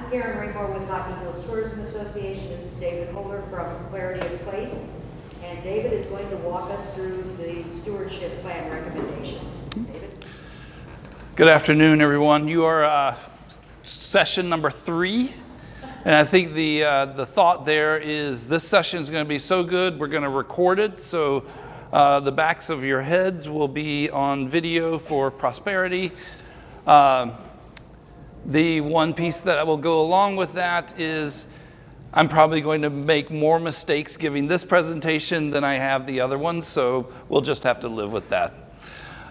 Karen Raymore with Hocking Hills Tourism Association. This is David Holder from Clarity of Place. And David is going to walk us through the stewardship plan recommendations. David? Good afternoon, everyone. You are session number 3. And I think the thought there is this session is going to be so good, we're going to record it. So the backs of your heads will be on video for prosperity. The one piece that will go along with that is I'm probably going to make more mistakes giving this presentation than I have the other ones, so we'll just have to live with that.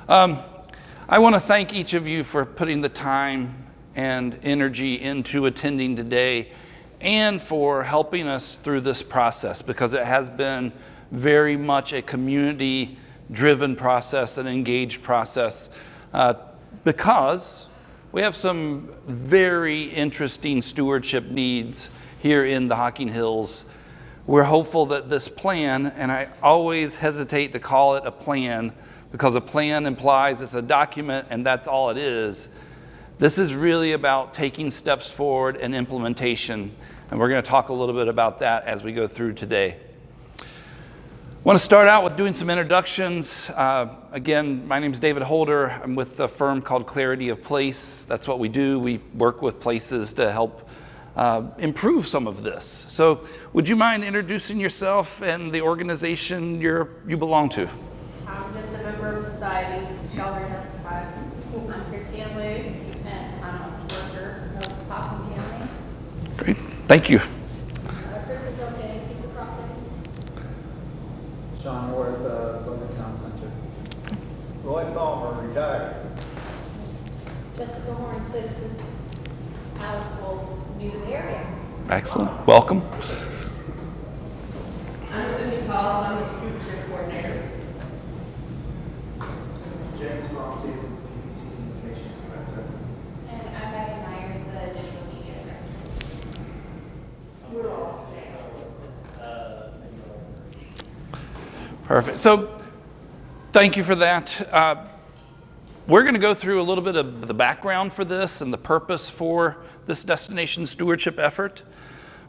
I want to thank each of you for putting the time and energy into attending today and for helping us through this process, because it has been very much a community-driven process, an engaged process, because we have some very interesting stewardship needs here in the Hocking Hills. We're hopeful that this plan, and I always hesitate to call it a plan because a plan implies it's a document and that's all it is. This is really about taking steps forward and implementation, and we're going to talk a little bit about that as we go through today. I want to start out with doing some introductions. Again, my name is David Holder. I'm with a firm called Clarity of Place. That's what we do. We work with places to help improve some of this. So would you mind introducing yourself and the organization you belong to? I'm just a member of society, Shelter. I'm Christine Woods, and I'm a worker of Hocking County. Great, thank you. Kristen Bilkey, Pizza Crossing. Sean Worth, Logan Town Center. Roy Palmer, retired. Jessica Horn, citizen. Alex Wolf, new to the area. Excellent, welcome. I'm Cindy Pauls, I'm the stewardship coordinator. James Fonzie, PPT Communications Director. And I'm Becky Myers, the digital media director. We're all staying. Perfect. So thank you for that. We're going to go through a little bit of the background for this and the purpose for this destination stewardship effort.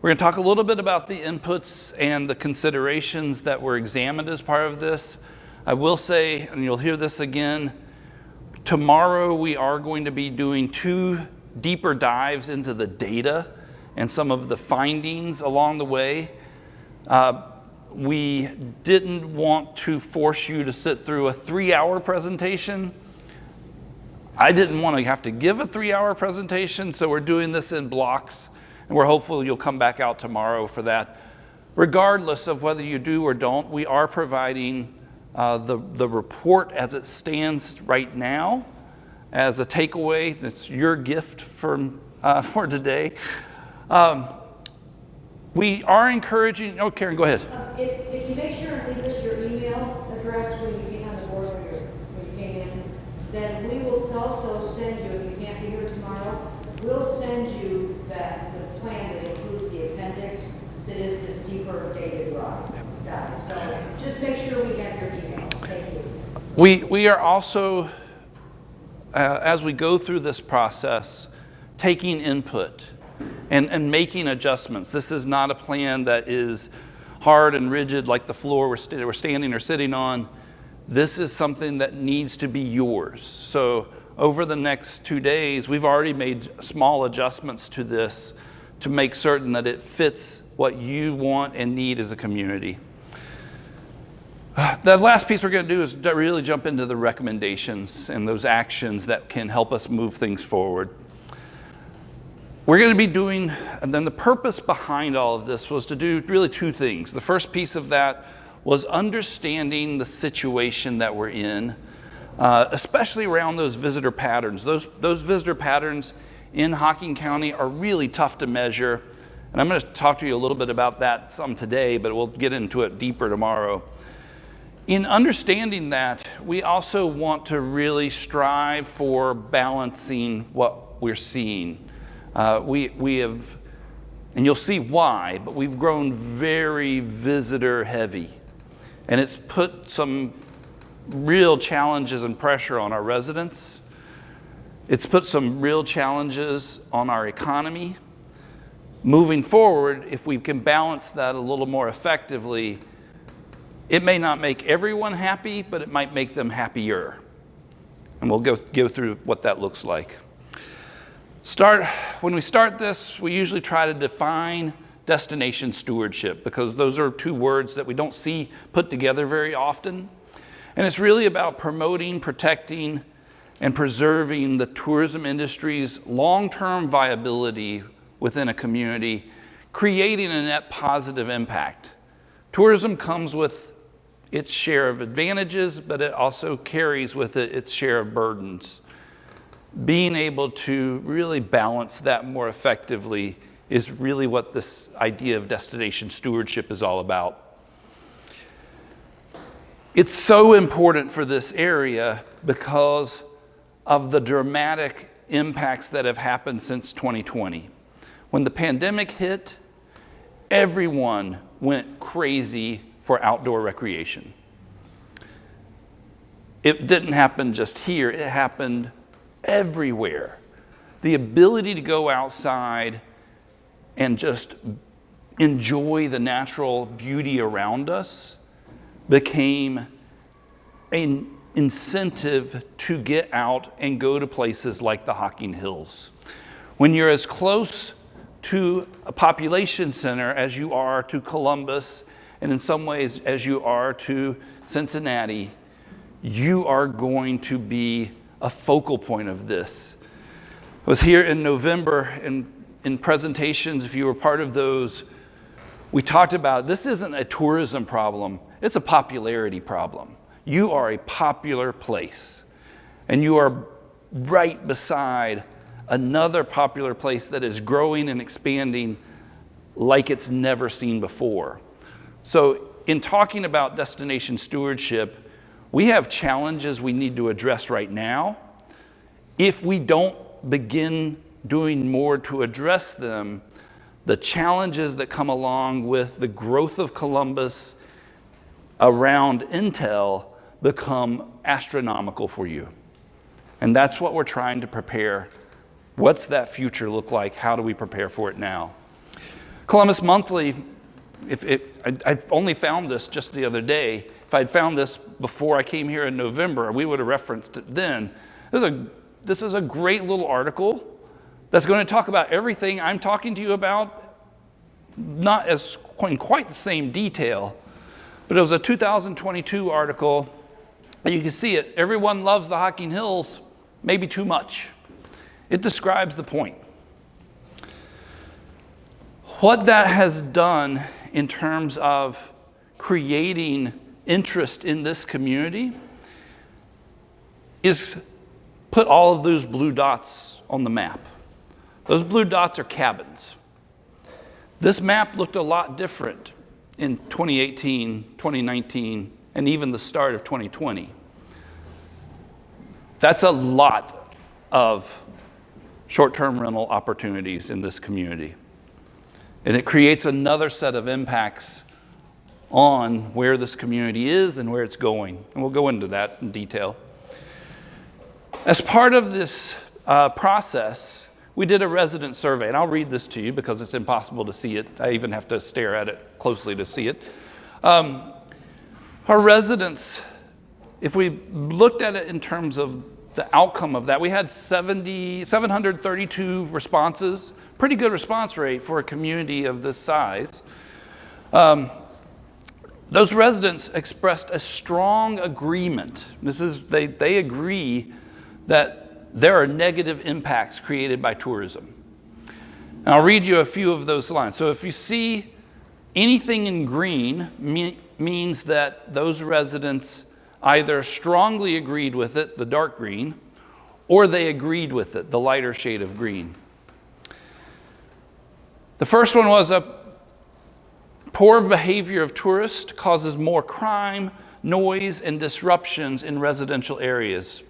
We're going to talk a little bit about the inputs and the considerations that were examined as part of this. I will say, and you'll hear this again, tomorrow we are going to be doing 2 deeper dives into the data and some of the findings along the way. We didn't want to force you to sit through a 3-hour presentation. I didn't want to have to give a 3-hour presentation, so we're doing this in blocks, and we're hopeful you'll come back out tomorrow for that. Regardless of whether you do or don't, we are providing the report as it stands right now as a takeaway. That's your gift for today. We are encouraging, oh, Karen, go ahead. If you make sure and leave us your email address when you came on the board, when you came in, then we will also send you, if you can't be here tomorrow, we'll send you the plan that includes the appendix that is this deeper data guide. So just make sure we have your email. Thank you. We are also, as we go through this process, taking input and making adjustments. This is not a plan that is hard and rigid like the floor we're standing or sitting on. This is something that needs to be yours. So over the next 2 days, we've already made small adjustments to this to make certain that it fits what you want and need as a community. The last piece we're going to do is really jump into the recommendations and those actions that can help us move things forward. We're going to be doing, and then the purpose behind all of this was to do really 2 things. The first piece of that was understanding the situation that we're in, especially around those visitor patterns. Those visitor patterns in Hocking County are really tough to measure, and I'm going to talk to you a little bit about that some today, but we'll get into it deeper tomorrow. In understanding that, we also want to really strive for balancing what we're seeing. We have, and you'll see why, but we've grown very visitor heavy. And it's put some real challenges and pressure on our residents. It's put some real challenges on our economy. moving forward, if we can balance that a little more effectively, it may not make everyone happy, but it might make them happier. And we'll go through what that looks like. When we start this, we usually try to define destination stewardship, because those are two words that we don't see put together very often. And it's really about promoting, protecting, and preserving the tourism industry's long-term viability within a community, creating a net positive impact. Tourism comes with its share of advantages, but it also carries with it its share of burdens. Being able to really balance that more effectively is really what this idea of destination stewardship is all about. It's so important for this area because of the dramatic impacts that have happened since 2020. When the pandemic hit, everyone went crazy for outdoor recreation. It didn't happen just here, it happened everywhere. The ability to go outside and just enjoy the natural beauty around us became an incentive to get out and go to places like the Hocking Hills. When you're as close to a population center as you are to Columbus, and in some ways as you are to Cincinnati, you are going to be a focal point of this. I was here in November in presentations, if you were part of those, we talked about this isn't a tourism problem, it's a popularity problem. You are a popular place, and you are right beside another popular place that is growing and expanding like it's never seen before. So in talking about destination stewardship, we have challenges we need to address right now. If we don't begin doing more to address them, the challenges that come along with the growth of Columbus around Intel become astronomical for you. And that's what we're trying to prepare. What's that future look like? How do we prepare for it now? Columbus Monthly, I only found this just the other day. If I'd found this before I came here in November, we would have referenced it then. This is a great little article that's going to talk about everything I'm talking to you about, not in quite the same detail, but it was a 2022 article, and you can see it. Everyone loves the Hocking Hills, maybe too much. It describes the point. What that has done in terms of creating interest in this community is put all of those blue dots on the map. Those blue dots are cabins. This map looked a lot different in 2018, 2019, and even the start of 2020. That's a lot of short-term rental opportunities in this community. And it creates another set of impacts on where this community is and where it's going. And we'll go into that in detail. As part of this process, we did a resident survey, and I'll read this to you because it's impossible to see it. I even have to stare at it closely to see it. Our residents, if we looked at it in terms of the outcome of that, we had 732 responses, pretty good response rate for a community of this size. Those residents expressed a strong agreement. They agree that there are negative impacts created by tourism. And I'll read you a few of those lines. So if you see anything in green means that those residents either strongly agreed with it, the dark green, or they agreed with it, the lighter shade of green. The first one was a poor behavior of tourists causes more crime, noise, and disruptions in residential areas.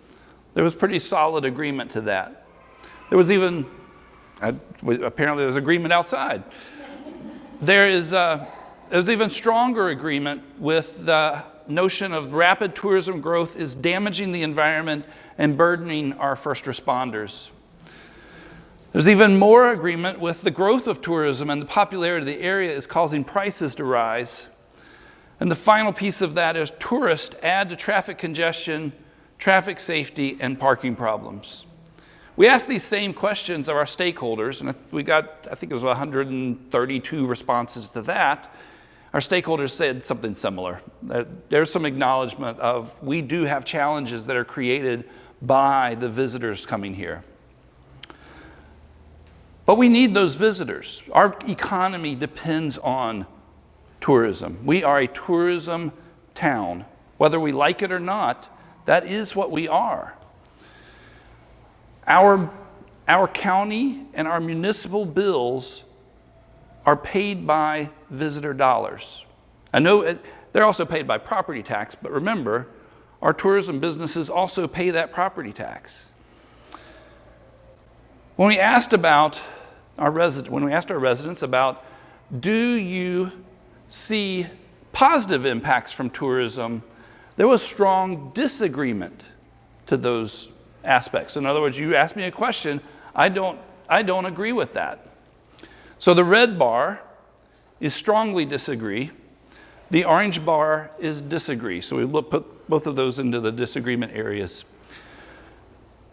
There was pretty solid agreement to that. There was even, apparently there was agreement outside. There's even stronger agreement with the notion of rapid tourism growth is damaging the environment and burdening our first responders. There's even more agreement with the growth of tourism, and the popularity of the area is causing prices to rise. And the final piece of that is tourists add to traffic congestion, traffic safety, and parking problems. We asked these same questions of our stakeholders, and we got, I think it was 132 responses to that. Our stakeholders said something similar. There's some acknowledgement of we do have challenges that are created by the visitors coming here. But we need those visitors. Our economy depends on tourism. We are a tourism town. Whether we like it or not, that is what we are. Our county and our municipal bills are paid by visitor dollars. I know they're also paid by property tax, but remember, our tourism businesses also pay that property tax. When we asked our residents about, do you see positive impacts from tourism, there was strong disagreement to those aspects. In other words, you ask me a question, I don't agree with that. So the red bar is strongly disagree. The orange bar is disagree. So we put both of those into the disagreement areas.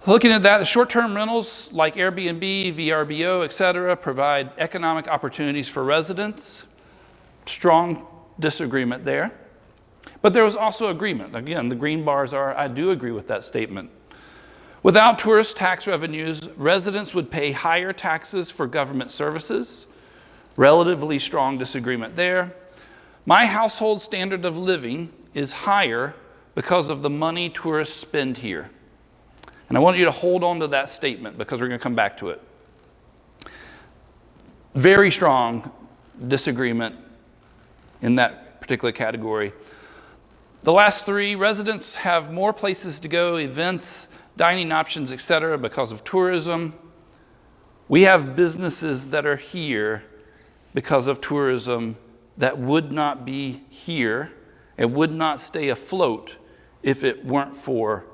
Looking at that, the short-term rentals like Airbnb, VRBO, etc., provide economic opportunities for residents. Strong disagreement there. But there was also agreement. Again, the green bars are, I do agree with that statement. Without tourist tax revenues, residents would pay higher taxes for government services. Relatively strong disagreement there. My household standard of living is higher because of the money tourists spend here. And I want you to hold on to that statement because we're going to come back to it. Very strong disagreement in that particular category. The last three, residents have more places to go, events, dining options, etc., because of tourism. We have businesses that are here because of tourism that would not be here and would not stay afloat if it weren't for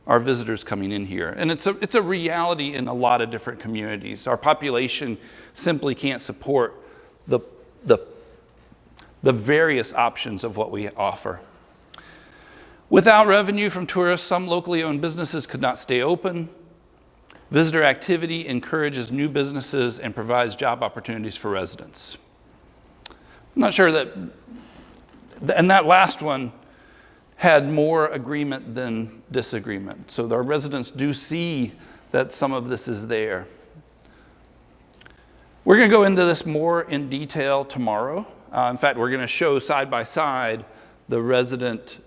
our visitors coming in here. And it's a reality in a lot of different communities. Our population simply can't support the various options of what we offer. Without revenue from tourists, some locally owned businesses could not stay open. Visitor activity encourages new businesses and provides job opportunities for residents. I'm not sure that, and that last one had more agreement than disagreement. So our residents do see that some of this is there. We're going to go into this more in detail tomorrow. In fact, we're going to show side by side the resident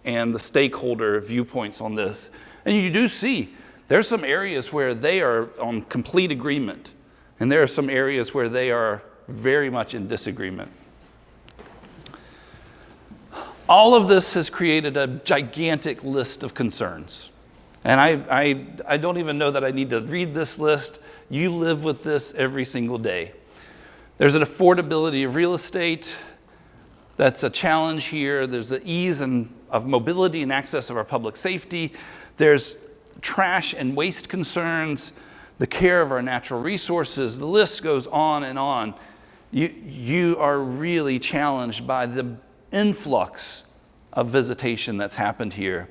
and the stakeholder viewpoints on this. And you do see there's some areas where they are on complete agreement, and there are some areas where they are very much in disagreement. All of this has created a gigantic list of concerns. And I don't even know that I need to read this list. You live with this every single day. There's an affordability of real estate. That's a challenge here. There's the ease of mobility and access of our public safety. There's trash and waste concerns, the care of our natural resources. The list goes on and on. You are really challenged by the influx of visitation that's happened here.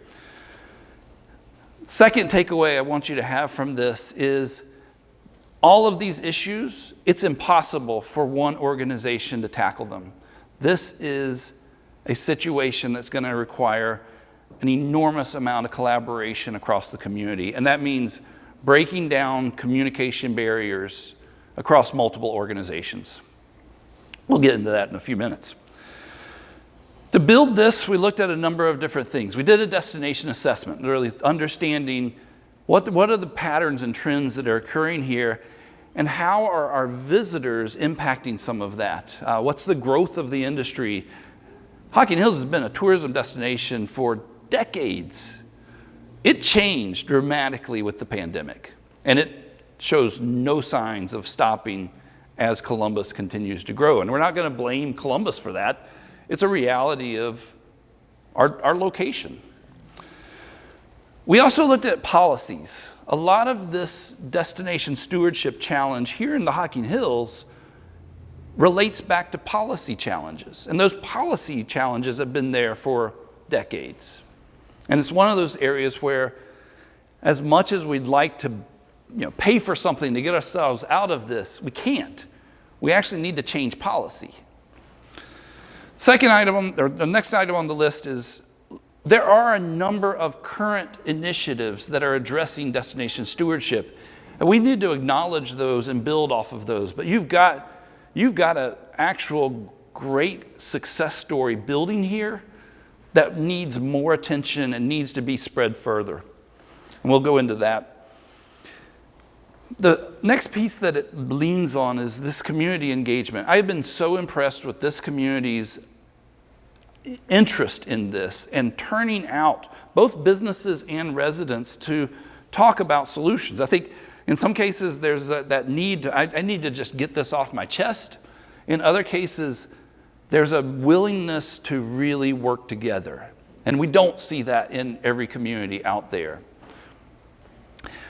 Second takeaway I want you to have from this is all of these issues, it's impossible for one organization to tackle them. This is a situation that's going to require an enormous amount of collaboration across the community. And that means breaking down communication barriers across multiple organizations. We'll get into that in a few minutes. To build this, we looked at a number of different things. We did a destination assessment, really understanding what are the patterns and trends that are occurring here, and how are our visitors impacting some of that? What's the growth of the industry? Hocking Hills has been a tourism destination for decades. It changed dramatically with the pandemic, and it shows no signs of stopping as Columbus continues to grow. And we're not going to blame Columbus for that. It's a reality of our location. We also looked at policies. a lot of this destination stewardship challenge here in the Hocking Hills relates back to policy challenges. And those policy challenges have been there for decades. And it's one of those areas where, as much as we'd like to pay for something to get ourselves out of this, we can't. We actually need to change policy. Second item, or the next item on the list is there are a number of current initiatives that are addressing destination stewardship. And we need to acknowledge those and build off of those. But you've got an actual great success story building here that needs more attention and needs to be spread further. And we'll go into that. The next piece that it leans on is this community engagement. I've been so impressed with this community's interest in this and turning out both businesses and residents to talk about solutions. I think in some cases there's that need to, I need to just get this off my chest. In other cases, there's a willingness to really work together. And we don't see that in every community out there.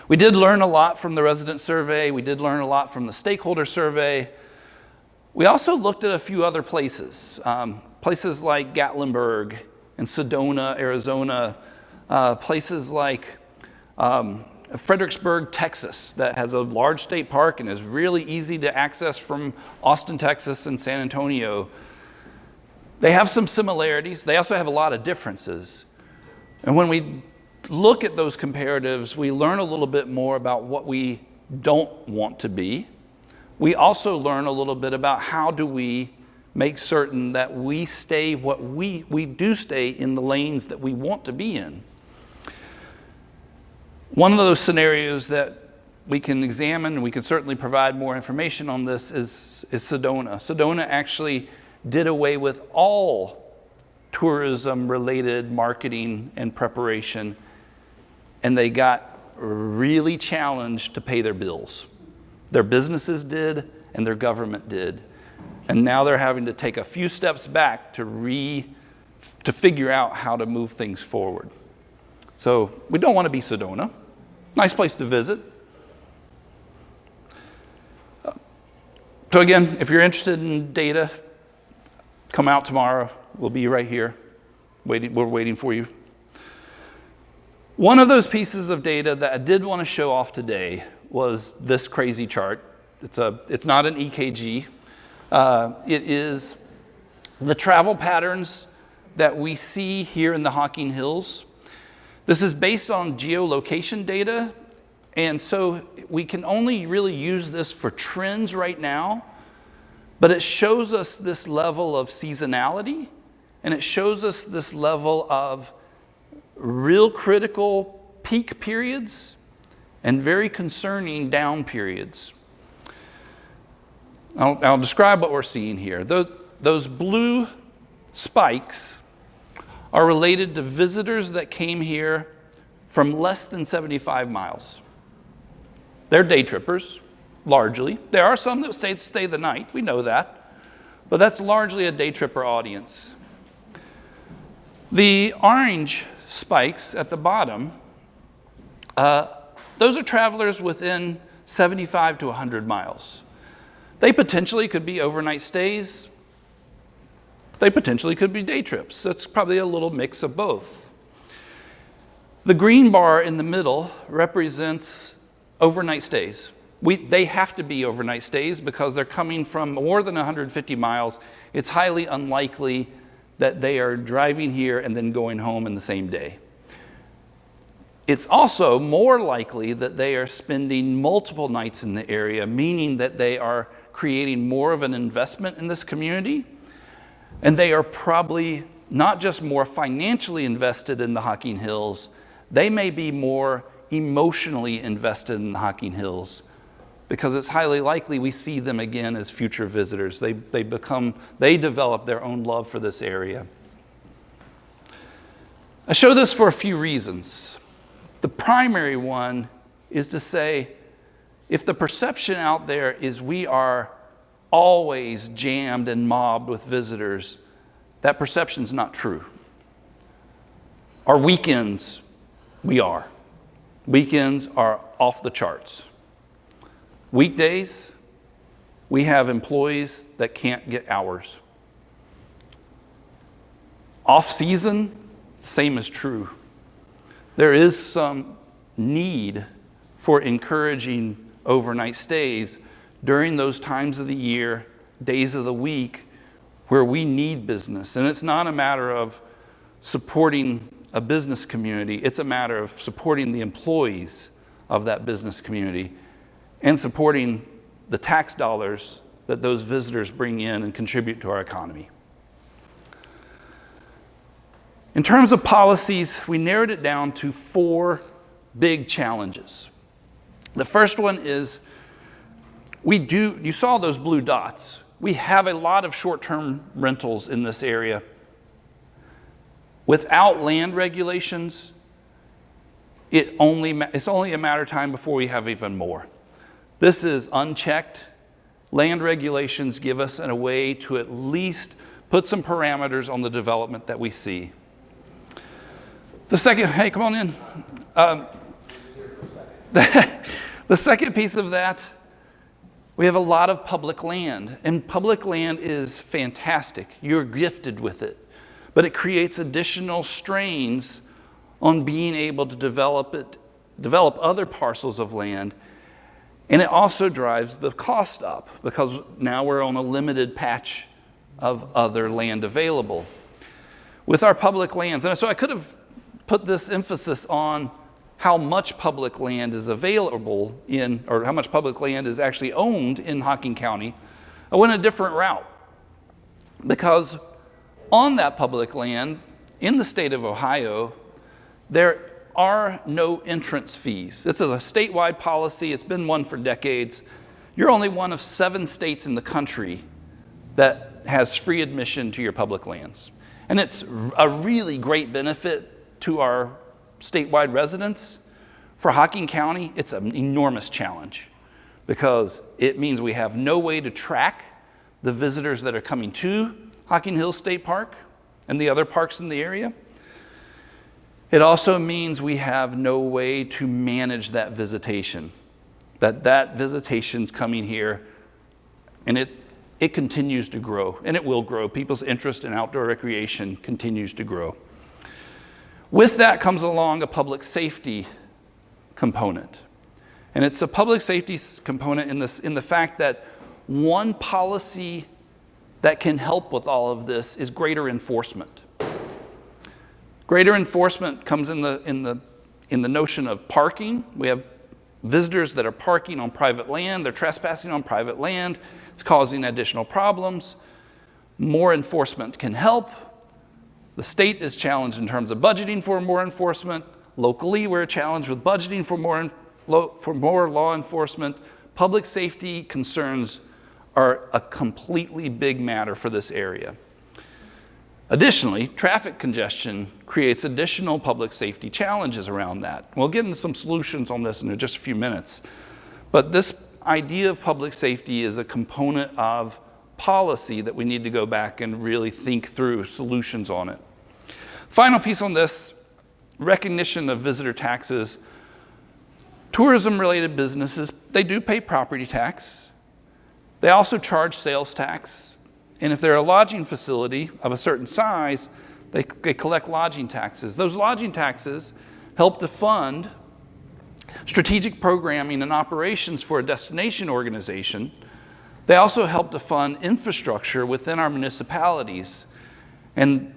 We did learn a lot from the resident survey. We did learn a lot from the stakeholder survey. We also looked at a few other places, places like Gatlinburg and Sedona, Arizona, places like Fredericksburg, Texas, that has a large state park and is really easy to access from Austin, Texas, and San Antonio. They have some similarities. They also have a lot of differences. And when we look at those comparatives, we learn a little bit more about what we don't want to be. We also learn a little bit about how do we make certain that we stay we do stay in the lanes that we want to be in. One of those scenarios that we can examine, and we can certainly provide more information on this, is Sedona. Sedona actually did away with all tourism-related marketing and preparation, and they got really challenged to pay their bills. Their businesses did, and their government did. And now they're having to take a few steps back to figure out how to move things forward. So we don't want to be Sedona. Nice place to visit. So again, if you're interested in data, come out tomorrow. We'll be right here. We're waiting for you. One of those pieces of data that I did want to show off today was this crazy chart. It's not an EKG. It is the travel patterns that we see here in the Hocking Hills. This is based on geolocation data, and so we can only really use this for trends right now, but it shows us this level of seasonality, and it shows us this level of real critical peak periods and very concerning down periods. I'll describe what we're seeing here. Those blue spikes are related to visitors that came here from less than 75 miles. They're day trippers, largely. There are some that stay the night, we know that, but that's largely a day tripper audience. The orange spikes at the bottom, those are travelers within 75 to 100 miles. They potentially could be overnight stays. They potentially could be day trips. That's probably a little mix of both. The green bar in the middle represents overnight stays. They have to be overnight stays because they're coming from more than 150 miles. It's highly unlikely that they are driving here and then going home in the same day. It's also more likely that they are spending multiple nights in the area, meaning that they are creating more of an investment in this community, and they are probably not just more financially invested in the Hocking Hills, they may be more emotionally invested in the Hocking Hills, because it's highly likely we see them again as future visitors. They develop their own love for this area. I show this for a few reasons. The primary one is to say, if the perception out there is we are always jammed and mobbed with visitors, that perception's not true. Our weekends, we are. Weekends are off the charts. Weekdays, we have employees that can't get hours. Off-season, same is true. There is some need for encouraging overnight stays during those times of the year, days of the week, where we need business. And it's not a matter of supporting a business community, it's a matter of supporting the employees of that business community and supporting the tax dollars that those visitors bring in and contribute to our economy. In terms of policies, we narrowed it down to 4 big challenges. The first one is you saw those blue dots. We have a lot of short-term rentals in this area. Without land regulations, it's only a matter of time before we have even more. This is unchecked. Land regulations give us a way to at least put some parameters on the development that we see. The second, hey, come on in. The second piece of that, we have a lot of public land, and public land is fantastic. You're gifted with it, but it creates additional strains on being able to develop other parcels of land, and it also drives the cost up because now we're on a limited patch of other land available. With our public lands, and so I could have put this emphasis on how much public land is available in, or how much public land is actually owned in Hocking County. I went a different route because on that public land in the state of Ohio, there are no entrance fees. This is a statewide policy. It's been one for decades. You're only one of 7 states in the country that has free admission to your public lands. And it's a really great benefit to our statewide residents. For Hocking County, it's an enormous challenge because it means we have no way to track the visitors that are coming to Hocking Hills State Park and the other parks in the area. It also means we have no way to manage that visitation, that visitation's coming here, and it continues to grow, and it will grow. People's interest in outdoor recreation continues to grow. With that comes along a public safety component. And it's a public safety component in the fact that one policy that can help with all of this is greater enforcement. Greater enforcement comes in the notion of parking. We have visitors that are parking on private land. They're trespassing on private land. It's causing additional problems. More enforcement can help. The state is challenged in terms of budgeting for more enforcement. Locally, we're challenged with budgeting for more law enforcement. Public safety concerns are a completely big matter for this area. Additionally, traffic congestion creates additional public safety challenges around that. We'll get into some solutions on this in just a few minutes. But this idea of public safety is a component of policy that we need to go back and really think through solutions on it. Final piece on this, recognition of visitor taxes. Tourism-related businesses, they do pay property tax. They also charge sales tax. And if they're a lodging facility of a certain size, they collect lodging taxes. Those lodging taxes help to fund strategic programming and operations for a destination organization. They also help to fund infrastructure within our municipalities. And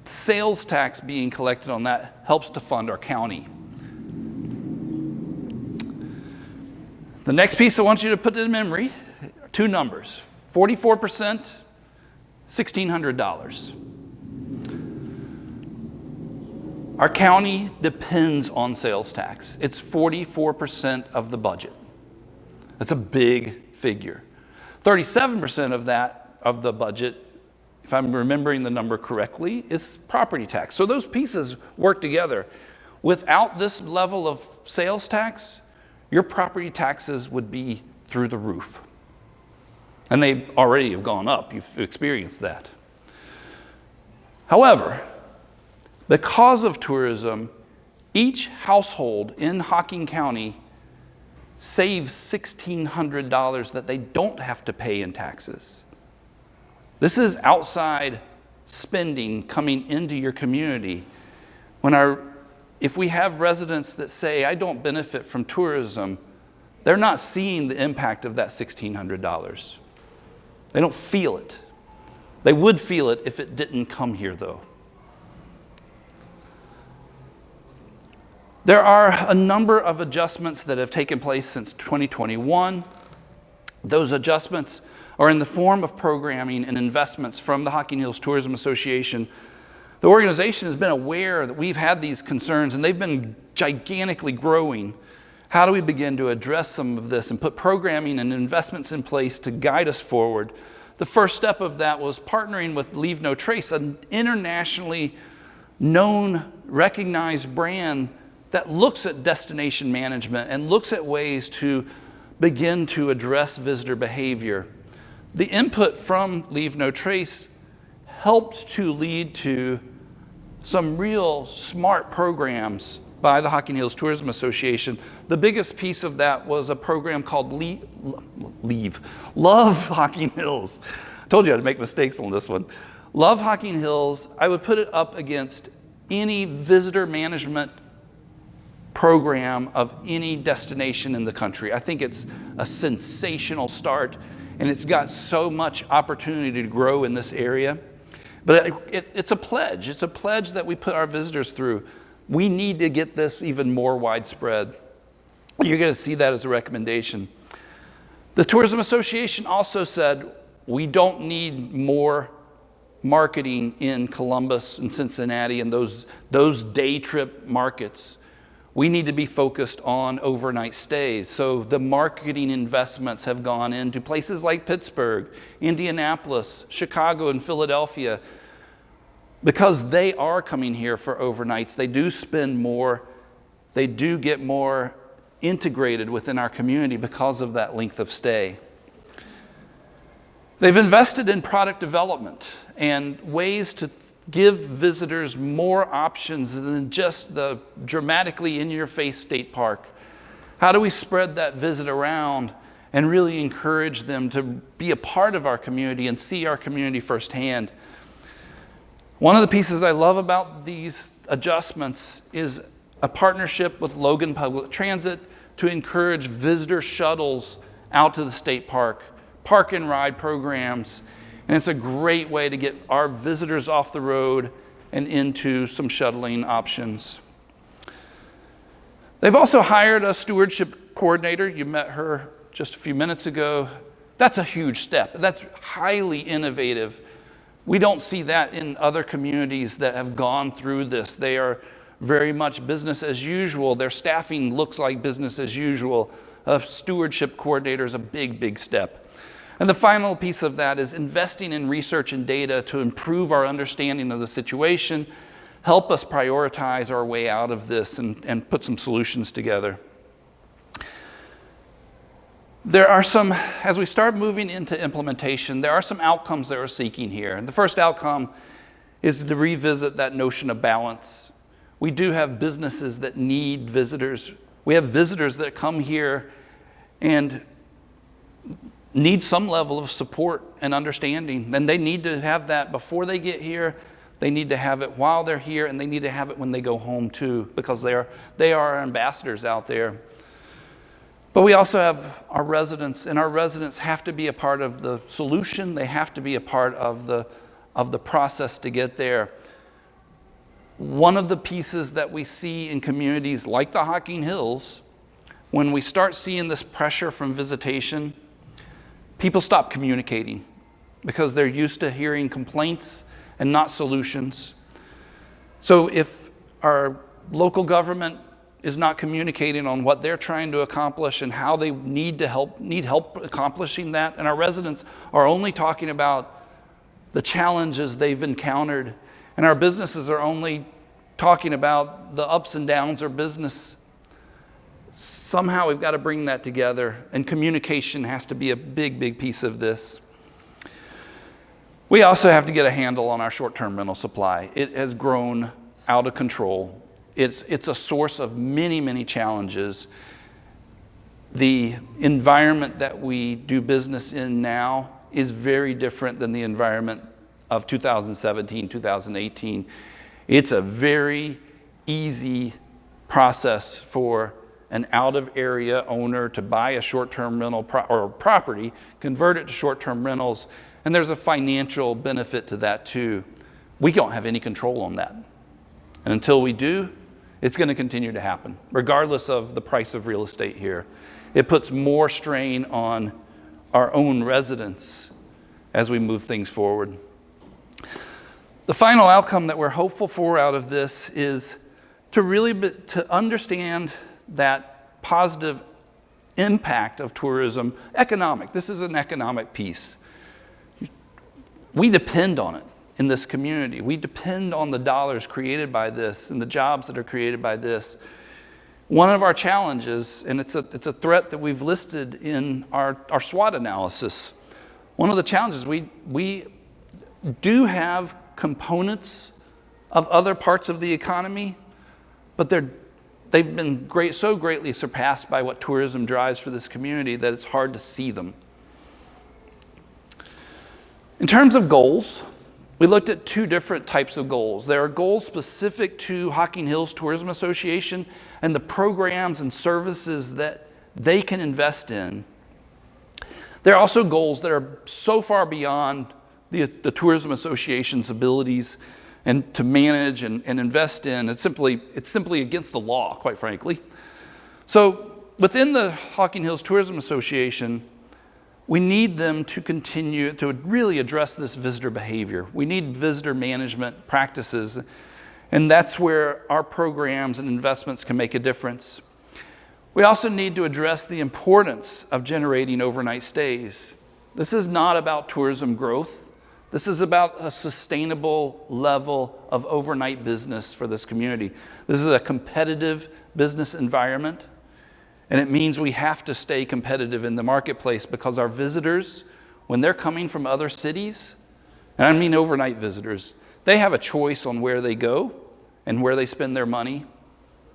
sales tax being collected on that helps to fund our county. The next piece I want you to put in memory, 2 numbers, 44%, $1,600. Our county depends on sales tax. It's 44% of the budget. That's a big figure. 37% of that, of the budget, if I'm remembering the number correctly, is property tax. So those pieces work together. Without this level of sales tax, your property taxes would be through the roof. And they already have gone up. You've experienced that. However, because of tourism, Each household in Hocking County saves $1,600 that they don't have to pay in taxes. This is outside spending coming into your community. If we have residents that say, I don't benefit from tourism, they're not seeing the impact of that $1,600. They don't feel it. They would feel it if it didn't come here, though. There are a number of adjustments that have taken place since 2021. Those adjustments are in the form of programming and investments from the Hocking Hills Tourism Association. The organization has been aware that we've had these concerns, and they've been gigantically growing. How do we begin to address some of this and put programming and investments in place to guide us forward? The first step of that was partnering with Leave No Trace, an internationally known, recognized brand that looks at destination management and looks at ways to begin to address visitor behavior. The input from Leave No Trace helped to lead to some real smart programs by the Hocking Hills Tourism Association. The biggest piece of that was a program called Love Hocking Hills. I told you I'd make mistakes on this one. Love Hocking Hills, I would put it up against any visitor management program of any destination in the country. I think it's a sensational start, and it's got so much opportunity to grow in this area. But it's a pledge. It's a pledge that we put our visitors through. We need to get this even more widespread. You're going to see that as a recommendation. The Tourism Association also said we don't need more marketing in Columbus and Cincinnati and those day trip markets. We need to be focused on overnight stays. So the marketing investments have gone into places like Pittsburgh, Indianapolis, Chicago, and Philadelphia. Because they are coming here for overnights, they do spend more, they do get more integrated within our community because of that length of stay. They've invested in product development and ways to give visitors more options than just the dramatically in-your-face state park. How do we spread that visit around and really encourage them to be a part of our community and see our community firsthand? One of the pieces I love about these adjustments is a partnership with Logan Public Transit to encourage visitor shuttles out to the state park and ride programs. And it's a great way to get our visitors off the road and into some shuttling options. They've also hired a stewardship coordinator. You met her just a few minutes ago. That's a huge step. That's highly innovative. We don't see that in other communities that have gone through this. They are very much business as usual. Their staffing looks like business as usual. A stewardship coordinator is a big, big step. And the final piece of that is investing in research and data to improve our understanding of the situation, help us prioritize our way out of this and put some solutions together. There are some, as we start moving into implementation, there are some outcomes that we're seeking here. And the first outcome is to revisit that notion of balance. We do have businesses that need visitors. We have visitors that come here and need some level of support and understanding. And they need to have that before they get here. They need to have it while they're here, and they need to have it when they go home too, because they are ambassadors out there. But we also have our residents, and our residents have to be a part of the solution. They have to be a part of the process to get there. One of the pieces that we see in communities like the Hocking Hills, when we start seeing this pressure from visitation, people stop communicating because they're used to hearing complaints and not solutions. So if our local government is not communicating on what they're trying to accomplish and how they need help accomplishing that, and our residents are only talking about the challenges they've encountered, and our businesses are only talking about the ups and downs of business, somehow we've got to bring that together, and communication has to be a big, big piece of this. We also have to get a handle on our short-term rental supply. It has grown out of control. It's a source of many, many challenges. The environment that we do business in now is very different than the environment of 2017, 2018. It's a very easy process for an out-of-area owner to buy a short-term rental or property, convert it to short-term rentals, and there's a financial benefit to that too. We don't have any control on that. And until we do, it's going to continue to happen, regardless of the price of real estate here. It puts more strain on our own residents as we move things forward. The final outcome that we're hopeful for out of this is to understand that positive impact of tourism, economic. This is an economic piece. We depend on it in this community. We depend on the dollars created by this and the jobs that are created by this. One of our challenges, and it's a threat that we've listed in our SWOT analysis, one of the challenges, we do have components of other parts of the economy, but they've been so greatly surpassed by what tourism drives for this community that it's hard to see them. In terms of goals, we looked at two different types of goals. There are goals specific to Hocking Hills Tourism Association and the programs and services that they can invest in. There are also goals that are so far beyond the Tourism Association's abilities and to manage and invest in. It's simply against the law, quite frankly. So within the Hocking Hills Tourism Association, we need them to continue to really address this visitor behavior. We need visitor management practices, and that's where our programs and investments can make a difference. We also need to address the importance of generating overnight stays. This is not about tourism growth. This is about a sustainable level of overnight business for this community. This is a competitive business environment, and it means we have to stay competitive in the marketplace because our visitors, when they're coming from other cities, and I mean overnight visitors, they have a choice on where they go and where they spend their money,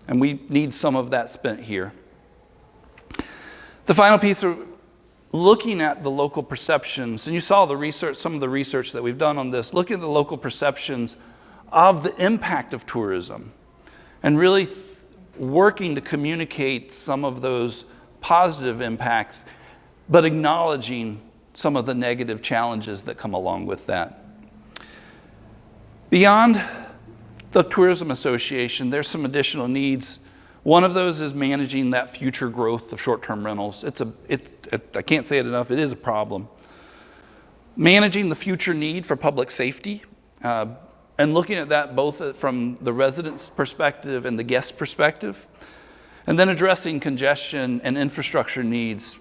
and we need some of that spent here. The final piece of looking at the local perceptions, and you saw the research, some of the research that we've done on this, looking at the local perceptions of the impact of tourism and really working to communicate some of those positive impacts, but acknowledging some of the negative challenges that come along with that. Beyond the Tourism Association, there's some additional needs. One of those is managing that future growth of short-term rentals. I can't say it enough, it is a problem. Managing the future need for public safety, and looking at that both from the resident's perspective and the guest perspective, and then addressing congestion and infrastructure needs.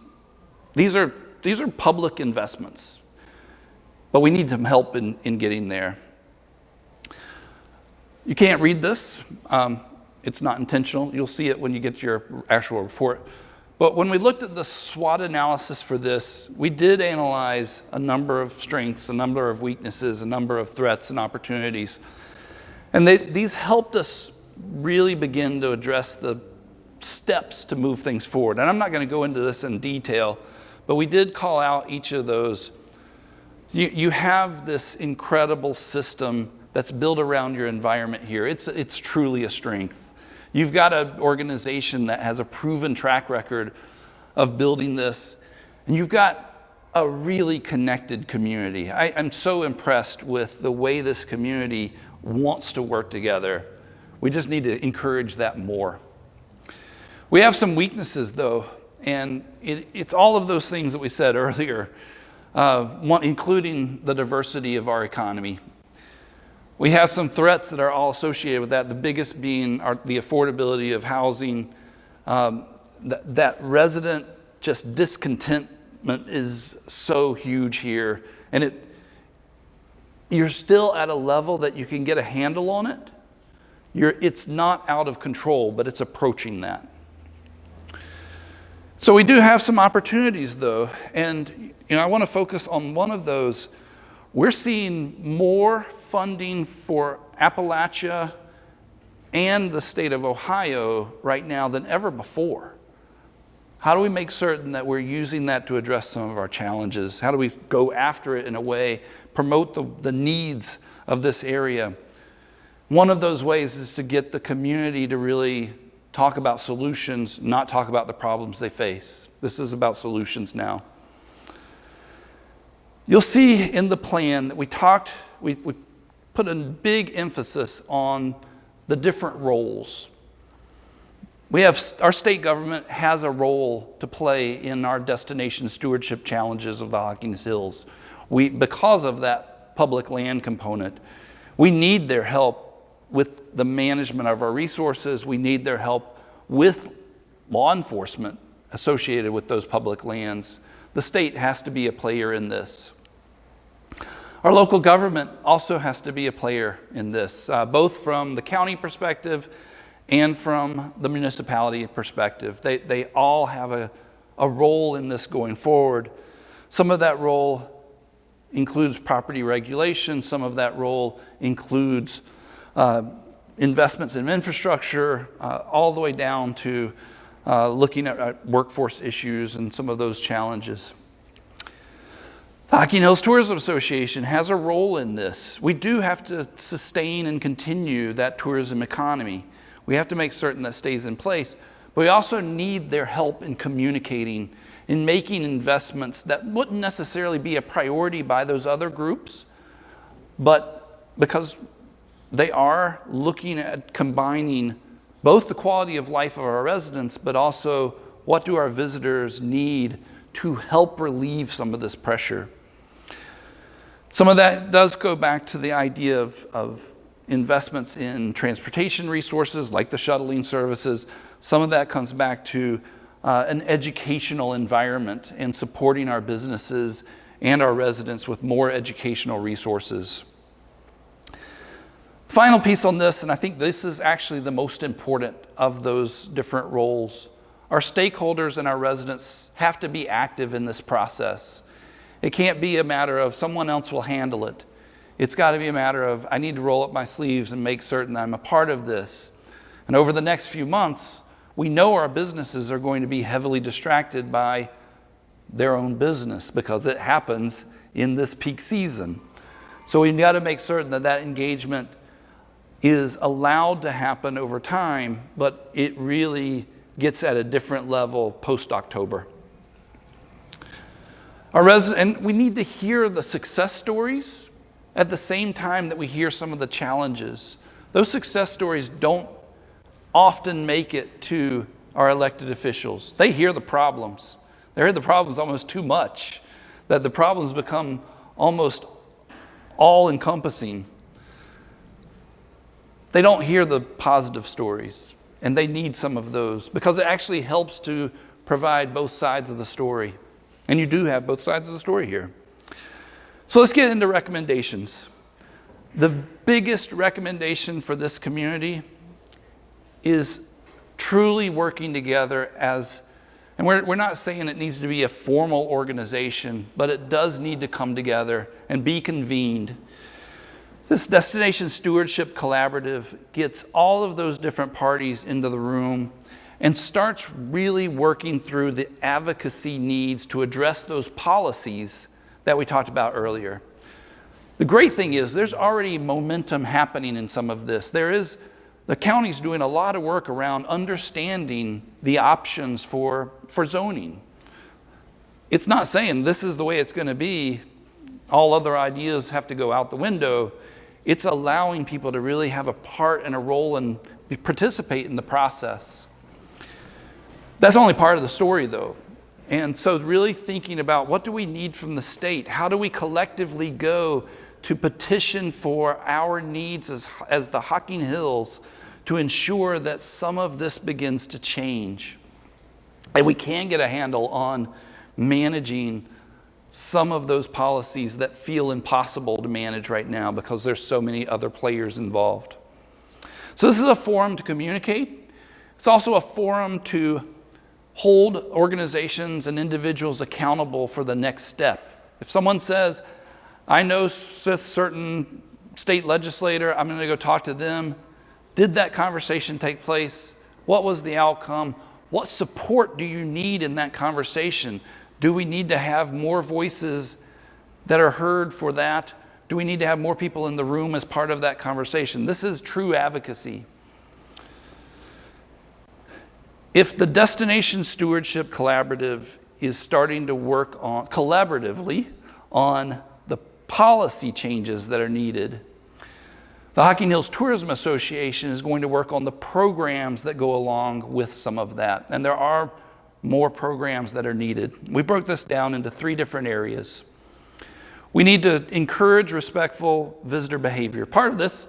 These are public investments, but we need some help in getting there. You can't read this. It's not intentional. You'll see it when you get your actual report. But when we looked at the SWOT analysis for this, we did analyze a number of strengths, a number of weaknesses, a number of threats and opportunities. And these helped us really begin to address the steps to move things forward. And I'm not going to go into this in detail, but we did call out each of those. You have this incredible system that's built around your environment here. It's truly a strength. You've got an organization that has a proven track record of building this, and you've got a really connected community. I'm so impressed with the way this community wants to work together. We just need to encourage that more. We have some weaknesses, though, and it's all of those things that we said earlier, including the diversity of our economy. We have some threats that are all associated with that, the biggest being the affordability of housing. That resident just discontentment is so huge here. And you're still at a level that you can get a handle on it. It's not out of control, but it's approaching that. So we do have some opportunities, though. And I want to focus on one of those. We're seeing more funding for Appalachia and the state of Ohio right now than ever before. How do we make certain that we're using that to address some of our challenges? How do we go after it in a way, promote the needs of this area? One of those ways is to get the community to really talk about solutions, not talk about the problems they face. This is about solutions now. You'll see in the plan that we put a big emphasis on the different roles. Our state government has a role to play in our destination stewardship challenges of the Hocking Hills. Because of that public land component, we need their help with the management of our resources. We need their help with law enforcement associated with those public lands. The state has to be a player in this. Our local government also has to be a player in this, both from the county perspective and from the municipality perspective. They all have a role in this going forward. Some of that role includes property regulation. Some of that role includes investments in infrastructure, all the way down to looking at workforce issues and some of those challenges. The Hocking Hills Tourism Association has a role in this. We do have to sustain and continue that tourism economy. We have to make certain that stays in place, but we also need their help in communicating, in making investments that wouldn't necessarily be a priority by those other groups, but because they are looking at combining both the quality of life of our residents, but also what do our visitors need to help relieve some of this pressure. Some of that does go back to the idea of investments in transportation resources like the shuttling services. Some of that comes back to an educational environment and supporting our businesses and our residents with more educational resources. Final piece on this, and I think this is actually the most important of those different roles. Our stakeholders and our residents have to be active in this process. It can't be a matter of someone else will handle it. It's got to be a matter of I need to roll up my sleeves and make certain that I'm a part of this. And over the next few months, we know our businesses are going to be heavily distracted by their own business because it happens in this peak season. So we've got to make certain that that engagement is allowed to happen over time, but it really gets at a different level post-October. And we need to hear the success stories at the same time that we hear some of the challenges. Those success stories don't often make it to our elected officials. They hear the problems. They hear the problems almost too much, that the problems become almost all-encompassing. They don't hear the positive stories, and they need some of those because it actually helps to provide both sides of the story. And you do have both sides of the story here. So let's get into recommendations. The biggest recommendation for this community is truly working together and we're not saying it needs to be a formal organization, but it does need to come together and be convened. This Destination Stewardship Collaborative gets all of those different parties into the room and starts really working through the advocacy needs to address those policies that we talked about earlier. The great thing is there's already momentum happening in some of this. The county's doing a lot of work around understanding the options for zoning. It's not saying this is the way it's going to be, all other ideas have to go out the window. It's allowing people to really have a part and a role and participate in the process. That's only part of the story, though. And so really thinking about what do we need from the state? How do we collectively go to petition for our needs as the Hocking Hills to ensure that some of this begins to change? And we can get a handle on managing some of those policies that feel impossible to manage right now because there's so many other players involved. So this is a forum to communicate. It's also a forum to hold organizations and individuals accountable for the next step. If someone says, I know a certain state legislator, I'm going to go talk to them, Did that conversation take place? What was the outcome? What support do you need in that conversation? Do we need to have more voices that are heard for that? Do we need to have more people in the room as part of that conversation? This is true advocacy. If the Destination Stewardship Collaborative is starting to work on collaboratively on the policy changes that are needed, the Hocking Hills Tourism Association is going to work on the programs that go along with some of that. And there are more programs that are needed. We broke this down into 3 different areas. We need to encourage respectful visitor behavior. Part of this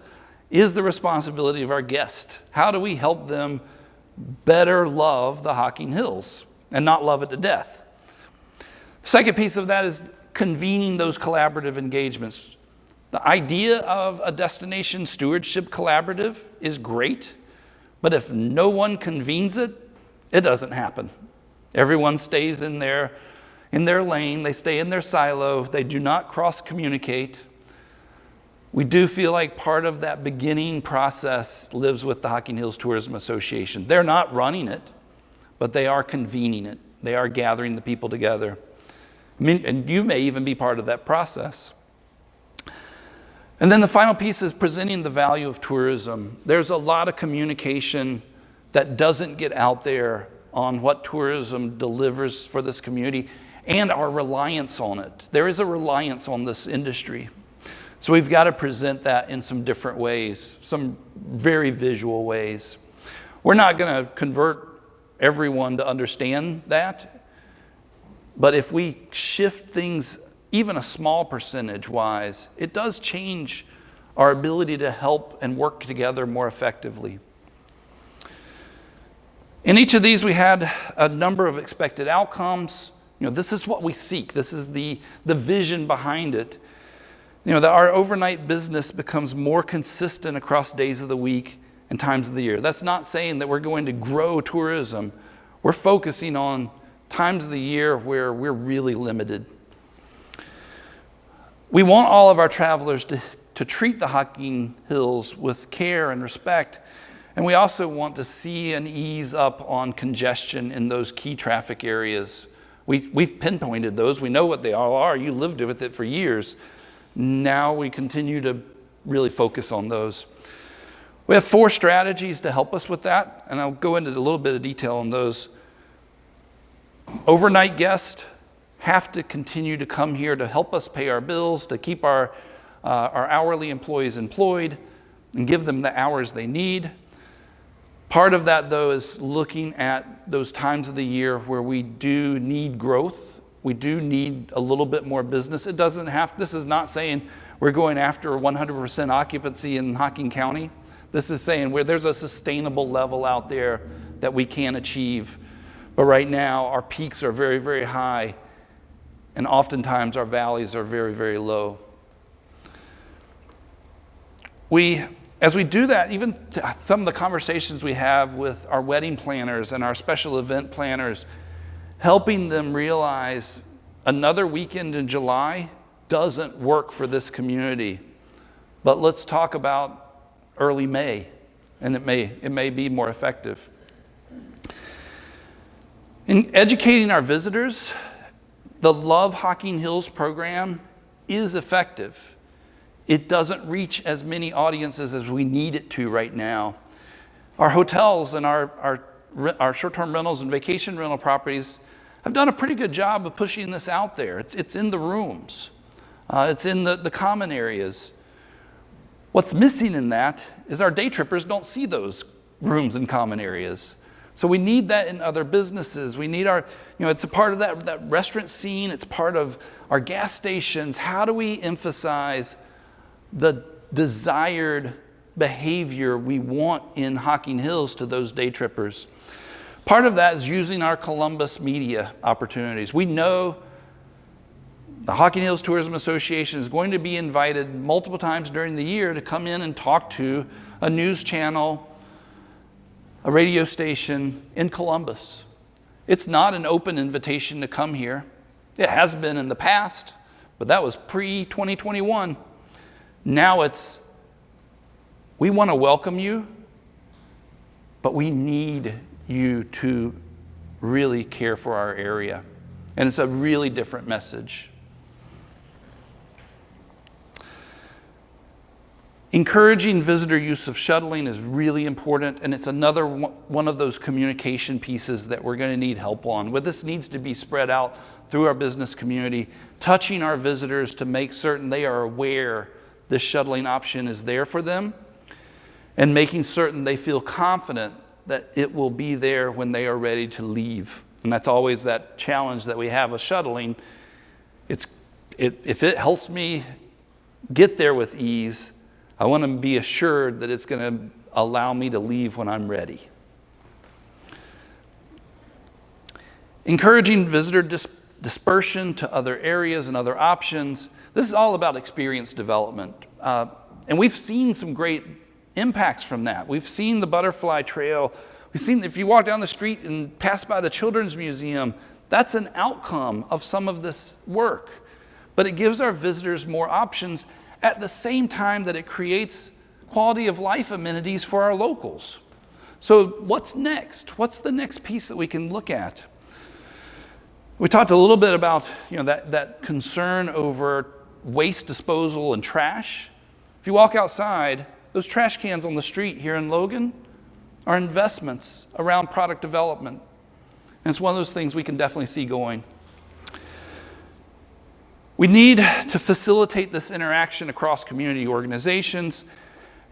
is the responsibility of our guests. How do we help them better love the Hocking Hills and not love it to death? Second piece of that is convening those collaborative engagements. The idea of a destination stewardship collaborative is great, but if no one convenes it, it doesn't happen. Everyone stays in their lane, they stay in their silo, they do not cross-communicate. We do feel like part of that beginning process lives with the Hocking Hills Tourism Association. They're not running it, but they are convening it. They are gathering the people together. And you may even be part of that process. And then the final piece is presenting the value of tourism. There's a lot of communication that doesn't get out there on what tourism delivers for this community and our reliance on it. There is a reliance on this industry. So we've got to present that in some different ways, some very visual ways. We're not going to convert everyone to understand that, but if we shift things even a small percentage-wise, it does change our ability to help and work together more effectively. In each of these, we had a number of expected outcomes. This is what we seek. This is the vision behind it. That our overnight business becomes more consistent across days of the week and times of the year. That's not saying that we're going to grow tourism. We're focusing on times of the year where we're really limited. We want all of our travelers to treat the Hocking Hills with care and respect, and we also want to see an ease up on congestion in those key traffic areas. We've pinpointed those. We know what they all are. You lived with it for years. Now we continue to really focus on those. We have 4 strategies to help us with that, and I'll go into a little bit of detail on those. Overnight guests have to continue to come here to help us pay our bills, to keep our hourly employees employed and give them the hours they need. Part of that, though, is looking at those times of the year where we do need growth. We do need a little bit more business. This is not saying we're going after 100% occupancy in Hocking County. This is saying where there's a sustainable level out there that we can achieve. But right now, our peaks are very, very high, and oftentimes our valleys are very, very low. As we do that, even some of the conversations we have with our wedding planners and our special event planners, helping them realize another weekend in July doesn't work for this community. But let's talk about early May, and it may be more effective. In educating our visitors, the Love Hocking Hills program is effective. It doesn't reach as many audiences as we need it to right now. Our hotels and our short-term rentals and vacation rental properties have done a pretty good job of pushing this out there. It's in the rooms. It's in the common areas. What's missing in that is our day trippers don't see those rooms and common areas. So we need that in other businesses. We need it's a part of that restaurant scene. It's part of our gas stations. How do we emphasize the desired behavior we want in Hocking Hills to those day trippers? Part of that is using our Columbus media opportunities. We know the Hocking Hills Tourism Association is going to be invited multiple times during the year to come in and talk to a news channel, a radio station in Columbus. It's not an open invitation to come here. It has been in the past, but that was pre-2021. Now we want to welcome you, but we need you to really care for our area. And it's a really different message. Encouraging visitor use of shuttling is really important, and it's another one of those communication pieces that we're going to need help on. But this needs to be spread out through our business community, touching our visitors to make certain they are aware this shuttling option is there for them, and making certain they feel confident that it will be there when they are ready to leave. And that's always that challenge that we have with shuttling. If it helps me get there with ease, I want to be assured that it's going to allow me to leave when I'm ready. Encouraging visitor dispersion to other areas and other options. This is all about experience development. And we've seen some great impacts from that. We've seen the butterfly trail. We've seen, if you walk down the street and pass by the Children's Museum, that's an outcome of some of this work. But it gives our visitors more options at the same time that it creates quality of life amenities for our locals. So what's next? What's the next piece that we can look at? We talked a little bit about that concern over waste disposal and trash. If you walk outside, those trash cans on the street here in Logan are investments around product development. And it's one of those things we can definitely see going. We need to facilitate this interaction across community organizations.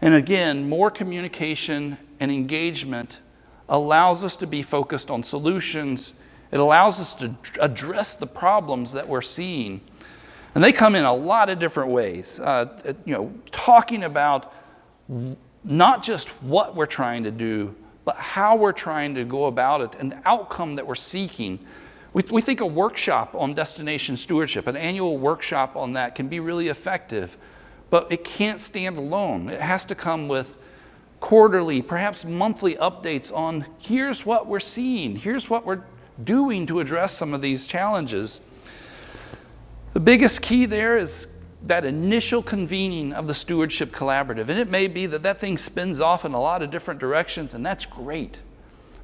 And again, more communication and engagement allows us to be focused on solutions. It allows us to address the problems that we're seeing. And they come in a lot of different ways. Talking about not just what we're trying to do, but how we're trying to go about it and the outcome that we're seeking. We think a workshop on destination stewardship, an annual workshop on that, can be really effective, but it can't stand alone. It has to come with quarterly, perhaps monthly updates on here's what we're seeing, here's what we're doing to address some of these challenges. The biggest key there is that initial convening of the Stewardship Collaborative. And it may be that thing spins off in a lot of different directions, and that's great.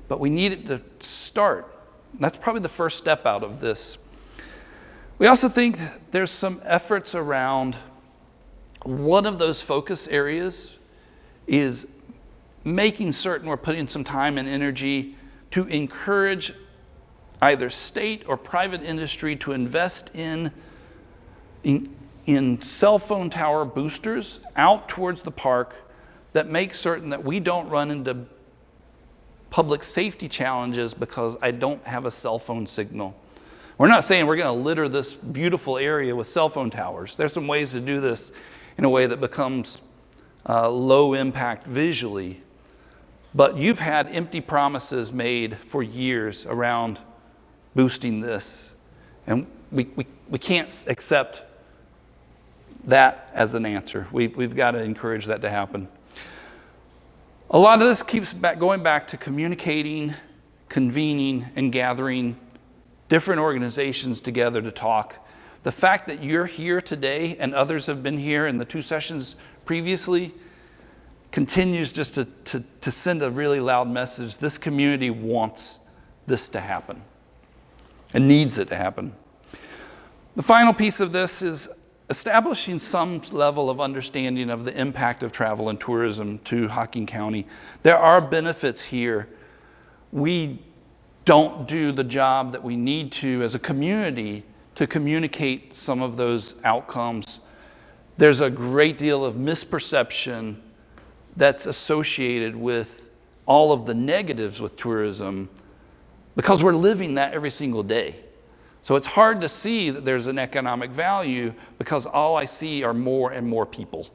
But we need it to start. That's probably the first step out of this. We also think there's some efforts around one of those focus areas is making certain we're putting some time and energy to encourage either state or private industry to invest in cell phone tower boosters out towards the park that make certain that we don't run into public safety challenges because I don't have a cell phone signal. We're not saying we're going to litter this beautiful area with cell phone towers. There's some ways to do this in a way that becomes low impact visually. But you've had empty promises made for years around boosting this. And we can't accept that as an answer. We've got to encourage that to happen. A lot of this keeps going back to communicating, convening, and gathering different organizations together to talk. The fact that you're here today and others have been here in the 2 sessions previously continues just to send a really loud message. This community wants this to happen and needs it to happen. The final piece of this is establishing some level of understanding of the impact of travel and tourism to Hocking County. There are benefits here. We don't do the job that we need to as a community to communicate some of those outcomes. There's a great deal of misperception that's associated with all of the negatives with tourism because we're living that every single day. So it's hard to see that there's an economic value because all I see are more and more people.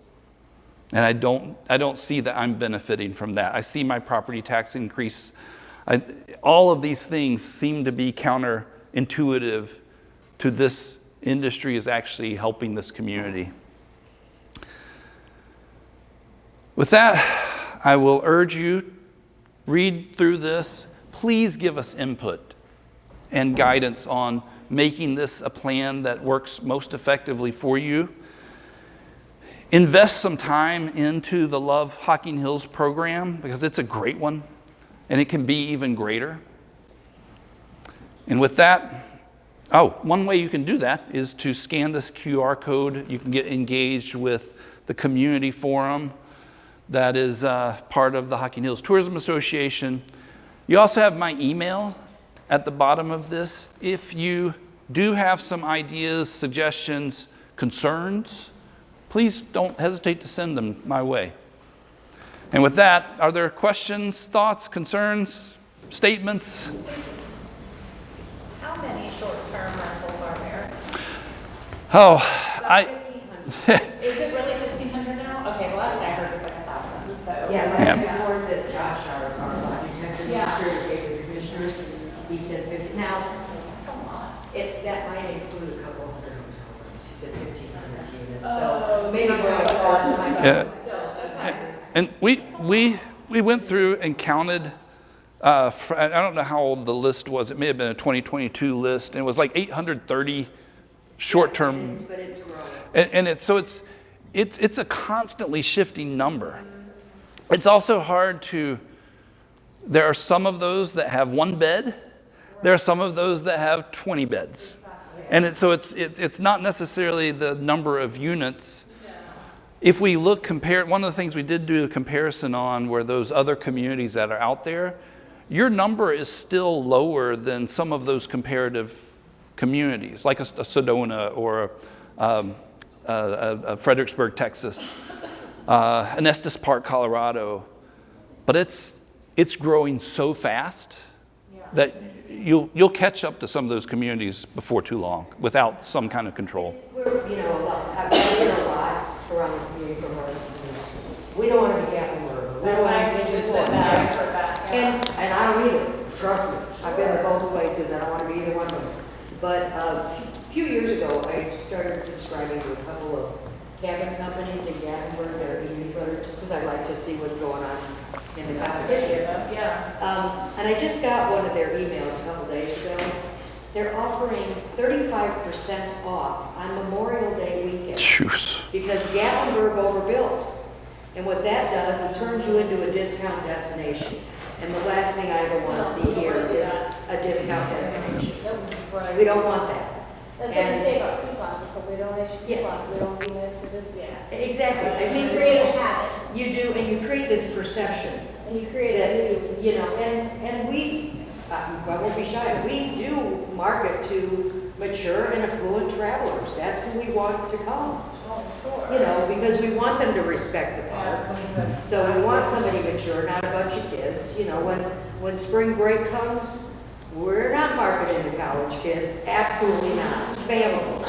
And I don't see that I'm benefiting from that. I see my property tax increase. All of these things seem to be counterintuitive to this industry is actually helping this community. With that, I will urge you, read through this. Please give us input and guidance on making this a plan that works most effectively for you. Invest some time into the Love Hocking Hills program because it's a great one. and it can be even greater. And with that, one way you can do that is to scan this QR code. You can get engaged with the community forum that is part of the Hocking Hills Tourism Association. You also have my email at the bottom of this. If you do have some ideas, suggestions, concerns, please don't hesitate to send them my way. And with that, are there questions, thoughts, concerns, statements? How many short-term rentals are there? Is it really 1,500 now? Okay, the last I heard was like 1,000, so. Yeah, Yeah. last report that Josh, our lodging tax administrator, gave the commissioners, he said 50. Now, That's a lot. that might include a couple hundred hotel rooms. He said 1,500 units. Oh, So maybe we're like Yeah. Still, okay. And we went through and counted, I don't know how old the list was. It may have been a 2022 list, and it was like 830 short-term. But it's growing. And it's a constantly shifting number. It's also hard there are some of those that have one bed. There are some of those that have 20 beds. And it's not necessarily the number of units. If we one of the things we did do a comparison on were those other communities that are out there. Your number is still lower than some of those comparative communities, like a Sedona or Fredericksburg, Texas, an Estes Park, Colorado. But it's growing so fast that you'll catch up to some of those communities before too long without some kind of control. We're, I've heard a lot around the community from residents. We don't want to be Gatlinburg. We don't want to be just said that. I've heard that. Yeah. And I don't either. Trust me. I've been to both places. I don't want to be either one of them. But a few years ago, I started subscribing to a couple of cabin companies in Gatlinburg, their newsletter, just because I like to see what's going on in the competition. Yeah. And I just got one of their emails a couple days ago. They're offering 35% off on Memorial Day weekend. Jeez. Because Gatlinburg overbuilt. And what that does is turns you into a discount destination. And the last thing I ever want to see here is a discount destination. We don't want that. That's what we say about coupons, so we don't issue coupons, we don't do it, yeah. Exactly. I think You create a habit, you do, and you create this perception and you create a that, new. and we, I won't be shy, we do market to mature and affluent travelers. That's who we want to come. Because we want them to respect the park. So we want somebody mature, not a bunch of kids. When spring break comes, we're not marketing to college kids, absolutely not. Families,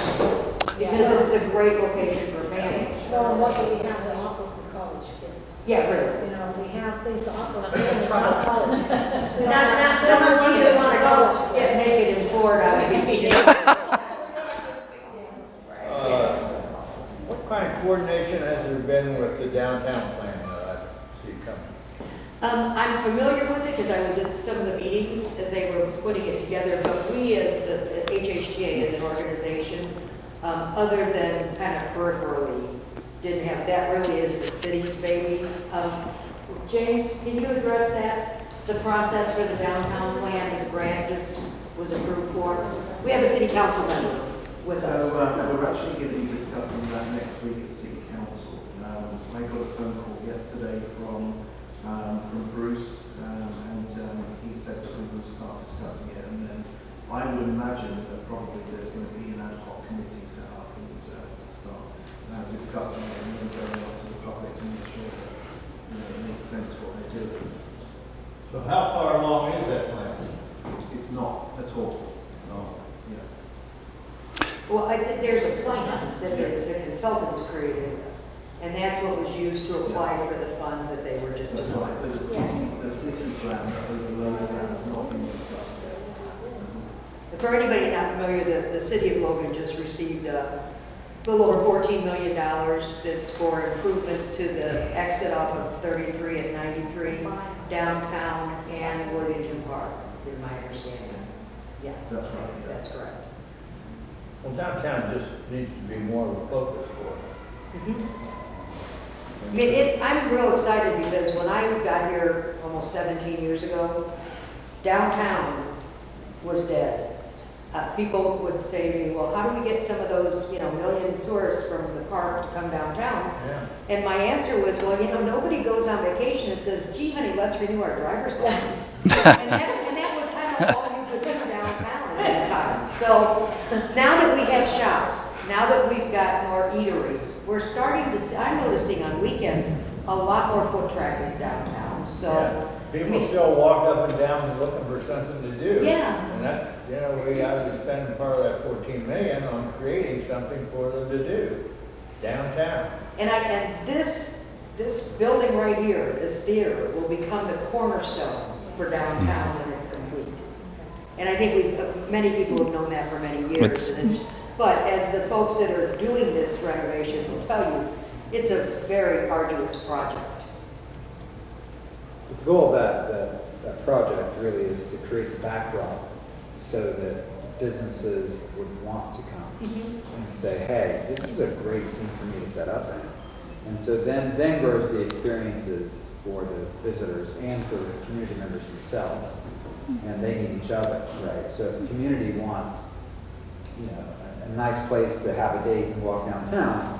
because this is a great location for families. So what do we have to offer for college kids? Yeah, really. We have things to offer for families, not college kids. Not the ones that want to go get naked in Florida on the beach. What kind of coordination has there been with the downtown plan that I see coming? I'm familiar with it because I was at some of the meetings as they were putting it together, but we at the HHTA as an organization, other than kind of peripherally, didn't have, that really is the city's baby. James, can you address that? The process for the downtown plan that the grant just was approved for? We have a city council member with us. We're actually going to be discussing that next week at City Council. I got a phone call yesterday from Bruce, and he said that we will start discussing it, and then I would imagine that probably there's going to be an ad hoc committee set up and start discussing it and then going out to the public to make sure that it makes sense what they're doing. So how far along is that plan? It's not at all. No. Yeah. Well, I think there's a plan that the consultants created, and that's what was used to apply for the funds that they were just That's applying. right, but the city plan that overlays that has not been discussed. For anybody not familiar, the city of Logan just received a little over $14 million that's for improvements to the exit off of 33 and 93 downtown and Worthington Park, is my understanding. Yeah, That's right, yeah. that's correct. Well, downtown just needs to be more of a focus for it. I mean, I'm real excited because when I got here almost 17 years ago, downtown was dead. People would say to me, well, how do we get some of those, million tourists from the park to come downtown? Yeah. And my answer was, well, nobody goes on vacation and says, gee, honey, let's renew our driver's license. and that was kind of all you could do downtown at that time. So now that we have shops, now that we've got more eateries, we're starting to see, I'm noticing on weekends, a lot more foot traffic downtown. So, Yeah. People still walk up and down looking for something to do. Yeah. And that's, we ought to spend part of that 14 million on creating something for them to do downtown. and this building right here, this theater, will become the cornerstone for downtown when it's complete. And I think many people have known that for many years. But as the folks that are doing this renovation will tell you, it's a very arduous project. The goal of that project really is to create the backdrop so that businesses would want to come and say, hey, this is a great scene for me to set up in. And so then grows the experiences for the visitors and for the community members themselves. And they need each other, right? So if the community wants, a nice place to have a date and walk downtown,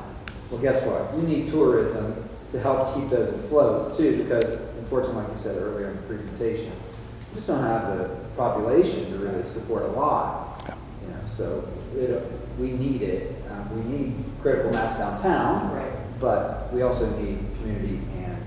well, guess what? You need tourism to help keep those afloat too, because unfortunately, like you said earlier in the presentation, we just don't have the population to really support a lot. Yeah. So we need it. We need critical mass downtown, Right. but we also need community and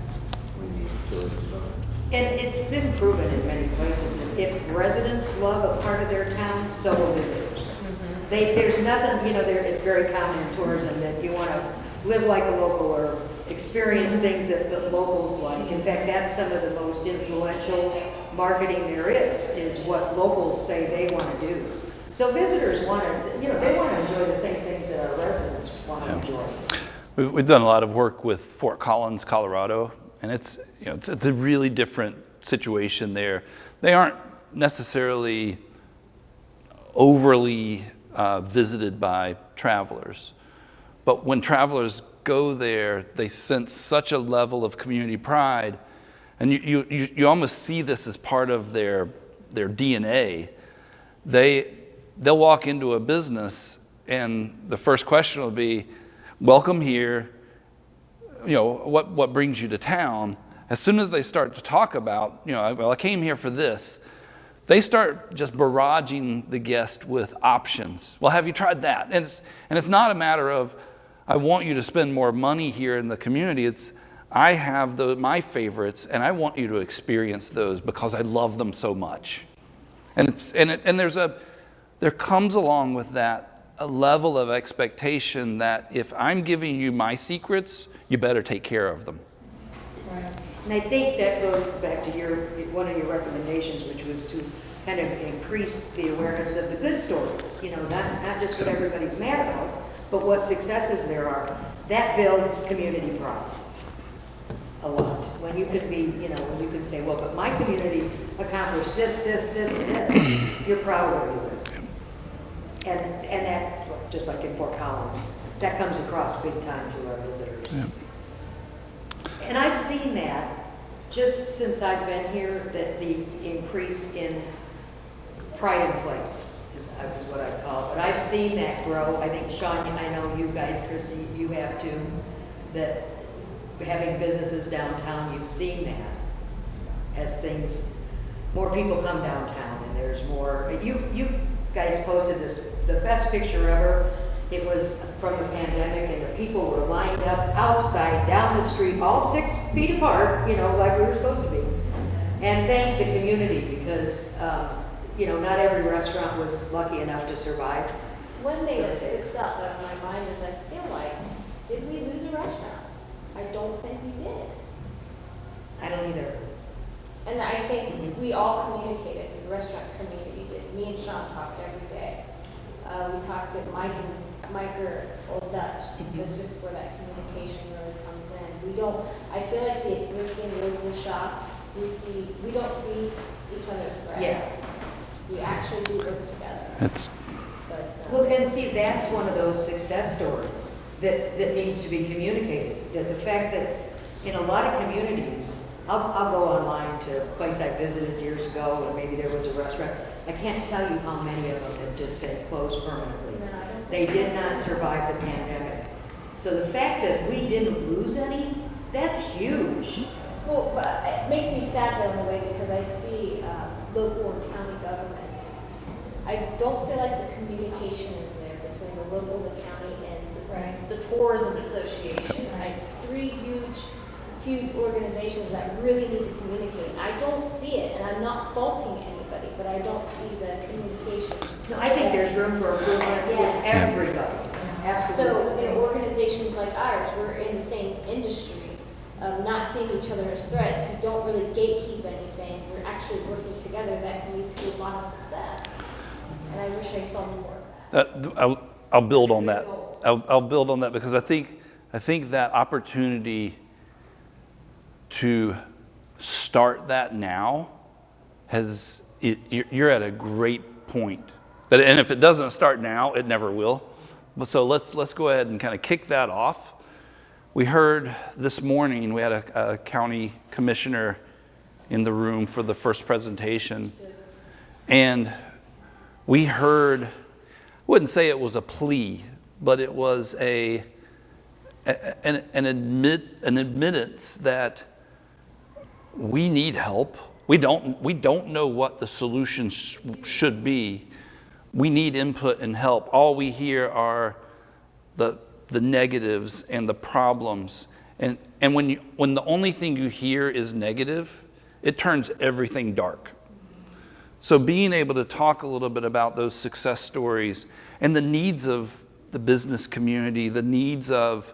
we need tourism. And it's been proven in many places that if residents love a part of their town, so will visitors. There's nothing, it's very common in tourism that you want to live like a local or experience things that the locals like. In fact, that's some of the most influential marketing there is what locals say they want to do. So visitors want to, they want to enjoy the same things that our residents want to enjoy. We've done a lot of work with Fort Collins, Colorado, and it's a really different situation there. They aren't necessarily overly visited by travelers, but when travelers go there, they sense such a level of community pride, and you almost see this as part of their DNA. They'll walk into a business, and the first question will be, "Welcome here. What brings you to town?" As soon as they start to talk about, well, I came here for this, they start just barraging the guest with options. Well, have you tried that? And it's not a matter of, I want you to spend more money here in the community. It's, I have my favorites, and I want you to experience those because I love them so much. And there comes along with that a level of expectation that if I'm giving you my secrets, you better take care of them. Right. And I think that goes back to one of your recommendations, which was to kind of increase the awareness of the good stories. Not just what everybody's mad about, but what successes there are. That builds community pride a lot. When you could be, when you could say, well, but my community's accomplished this, and this, you're proud of it. And that, just like in Fort Collins, that comes across big time to our visitors. Yeah. And I've seen that just since I've been here, that the increase in pride in place is what I call it. But I've seen that grow. I think, Sean, I know you guys, Christy, you have too, that having businesses downtown, you've seen that as more people come downtown and there's more. You guys posted the best picture ever. It was from the pandemic, and the people were lined up outside, down the street, all 6 feet apart, like we were supposed to be. And thank the community because, not every restaurant was lucky enough to survive. One thing that sticks up in my mind is I feel like, did we lose a restaurant? I don't think we did. I don't either. And I think we all communicated, the restaurant community did. Me and Sean talked every day. We talked to Mike or Old Dutch. It's just where that communication really comes in. I feel like the existing local shops, we don't see each other's threats. Yes. We actually do work together. Well, and see, that's one of those success stories that needs to be communicated. That the fact that in a lot of communities, I'll go online to a place I visited years ago, and maybe there was a restaurant. I can't tell you how many of them had just said closed permanently. They did not survive the pandemic. So the fact that we didn't lose any, that's huge. Well, but it makes me sad though in a way because I see local and county governments. I don't feel like the communication is there between the local, the county, and the tourism association. Three huge organizations that really need to communicate. I don't see it, and I'm not faulting anybody, but I don't see the communication. No, I think there's room for improvement with everybody. Absolutely. So, organizations like ours, we're in the same industry, not seeing each other as threats. We don't really gatekeep anything. We're actually working together. That can lead to a lot of success. And I wish I saw more of that. I'll build on that. I'll build on that because I think that opportunity to start that now you're at a great point. And if it doesn't start now, it never will. So let's go ahead and kind of kick that off. We heard this morning, we had a county commissioner in the room for the first presentation. And we heard, I wouldn't say it was a plea, but it was an admittance that we need help. We don't know what the solution should be. We need input and help. All we hear are the negatives and the problems. And when the only thing you hear is negative, it turns everything dark. So being able to talk a little bit about those success stories and the needs of the business community, the needs of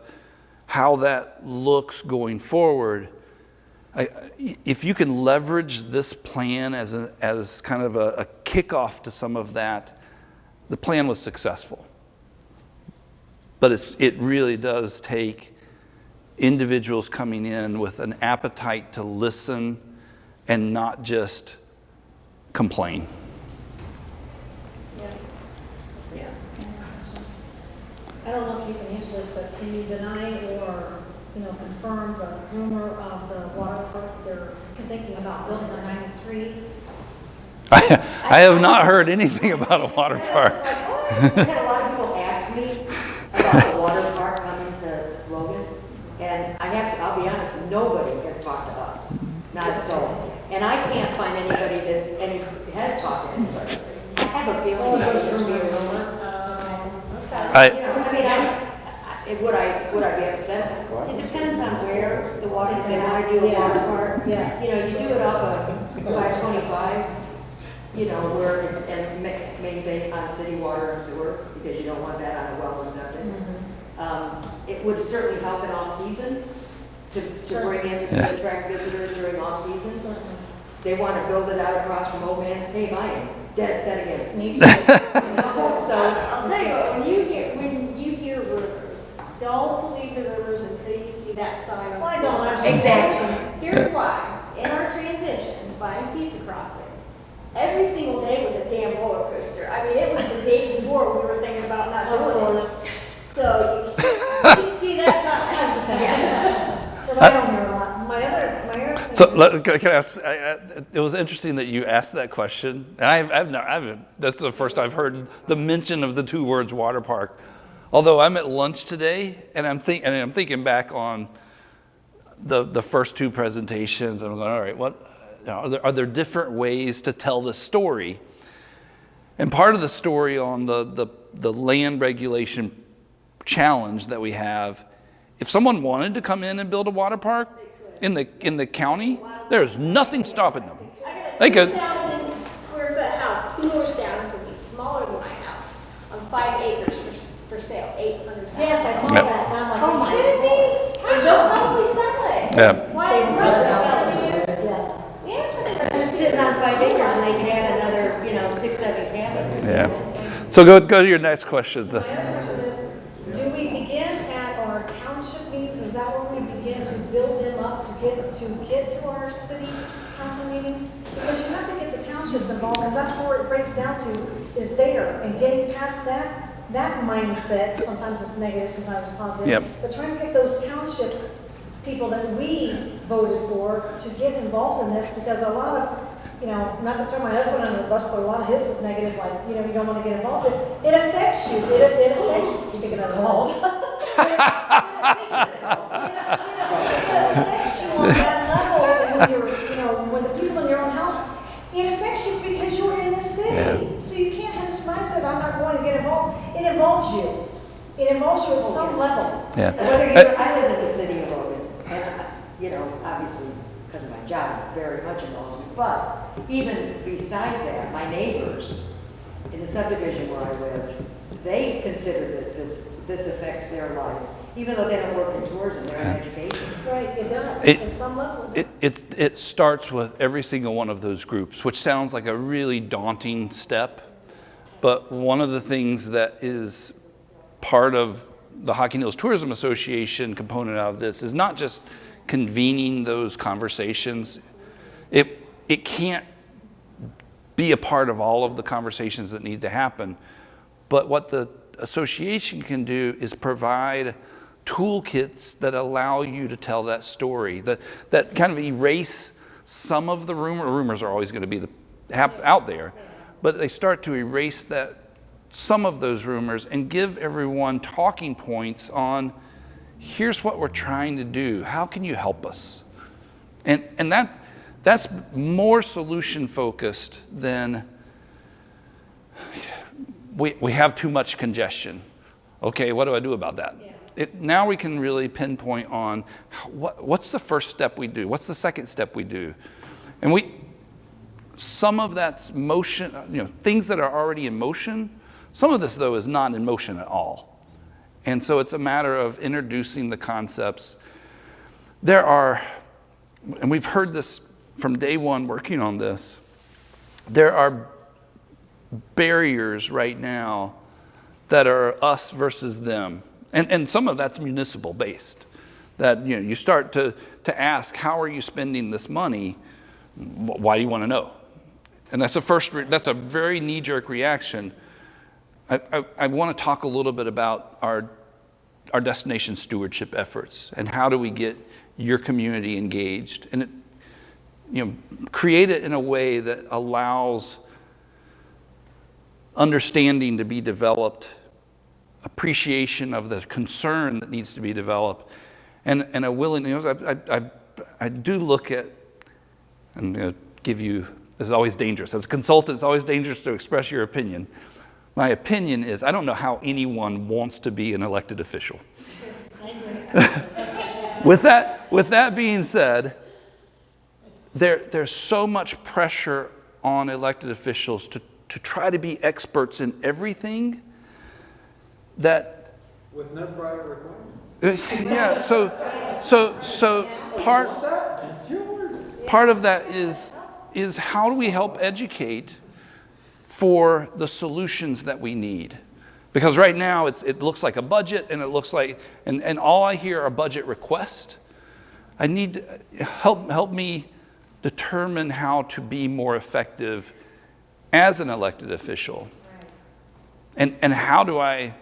how that looks going forward, if you can leverage this plan as kind of a kickoff to some of that, the plan was successful. But it really does take individuals coming in with an appetite to listen and not just complain. Yeah. I don't know if you can answer this, but can you deny or, confirm the rumor of the water park they're thinking about building on 93? I have not heard anything about a water park. I've had a lot of people ask me about the water park coming to Logan, and I'll be honest, nobody has talked to us, not so. And I can't find anybody that has talked to anybody. I have a feeling it would just be a rumor. Would I be upset? It depends on where the water, if they want to do a water park. Yes. You do it off of 525, where it's, and maintain on city water and sewer, because you don't want that on a well and septic. It would certainly help in off-season to bring in, to attract visitors during off-season. They want to build it out across from Old Man's Cave. I am dead set against me. So I'll tell you, when you hear rumors, don't believe the rumors until you see that sign on the I don't sign. Exactly. Here's why. In our transition, buying Pizza Crossing, every single day was a damn roller coaster. I mean, it was the day before we were thinking about not doing it. So you see that sign. Because I don't hear a lot. My other thing. So it was interesting that you asked that question, and that's the first I've heard the mention of the two words water park. Although I'm at lunch today, and I'm thinking back on the first two presentations, and I'm going, all right, what are there different ways to tell the story? And part of the story on the land regulation challenge that we have, if someone wanted to come in and build a water park in the county, there's nothing stopping them. I got a 2,000 square foot house, 2 doors down, from be smaller than my house, on 5 acres for sale, $800,000. Yes, I saw that. And I'm like, are you kidding me? And they'll probably sell it. Yeah. Why would they sell it? Yes. Yeah, Just sitting on 5 acres and they can add another, 6, 7 cabins. Yeah. So go to your next question. My other question is, do we begin at our township meetings? Is that where we begin to build them up to get to our city council meetings? Because you have to get the townships involved, because that's where it breaks down to, is there. And getting past that mindset, sometimes it's negative, sometimes it's positive. Yep. But trying to get those township people that we voted for to get involved in this, because a lot of, not to throw my husband under the bus, but a lot of his is negative, like, you don't want to get involved. It affects you. It affects, speaking of involved. It affects you on that level when you're, when the people in your own house, it affects you because you're in this city. Yeah. So you can't have this mindset, I'm not going to get involved. It involves you. It involves you at some level. Yeah. Whether you're, I live in the city of Logan, and, obviously, because of my job, it very much involves me. But even beside that, my neighbors in the subdivision where I live, they consider that this affects their lives, even though they don't work in tourism, they're in education. Right, it does, at some level. It starts with every single one of those groups, which sounds like a really daunting step. But one of the things that is part of the Hocking Hills Tourism Association component of this is not just convening those conversations. It can't be a part of all of the conversations that need to happen. But what the association can do is provide toolkits that allow you to tell that story, that kind of erase some of the rumors are always going to be out there, but they start to erase some of those rumors and give everyone talking points on, here's what we're trying to do. How can you help us? And that's more solution focused than we have too much congestion. Okay, what do I do about that? Now we can really pinpoint on what's the first step we do? What's the second step we do? And some of that's motion, things that are already in motion. Some of this, though, is not in motion at all. And so it's a matter of introducing the concepts. There are, and we've heard this from day one working on this, there are barriers right now that are us versus them. And some of that's municipal based. That you start to ask, how are you spending this money? Why do you want to know? And that's a very knee-jerk reaction. I want to talk a little bit about our destination stewardship efforts and how do we get your community engaged, and create it in a way that allows understanding to be developed, appreciation of the concern that needs to be developed, and a willingness. I do look at, I'm going to give you, this is always dangerous. As a consultant, it's always dangerous to express your opinion. My opinion is, I don't know how anyone wants to be an elected official. With that being said, there's so much pressure on elected officials to try to be experts in everything that... With no prior requirements. Yeah, so part of that is how do we help educate for the solutions that we need? Because right now it looks like a budget, and it looks like, and all I hear are budget requests. I need to help me determine how to be more effective as an elected official. Right. And how do I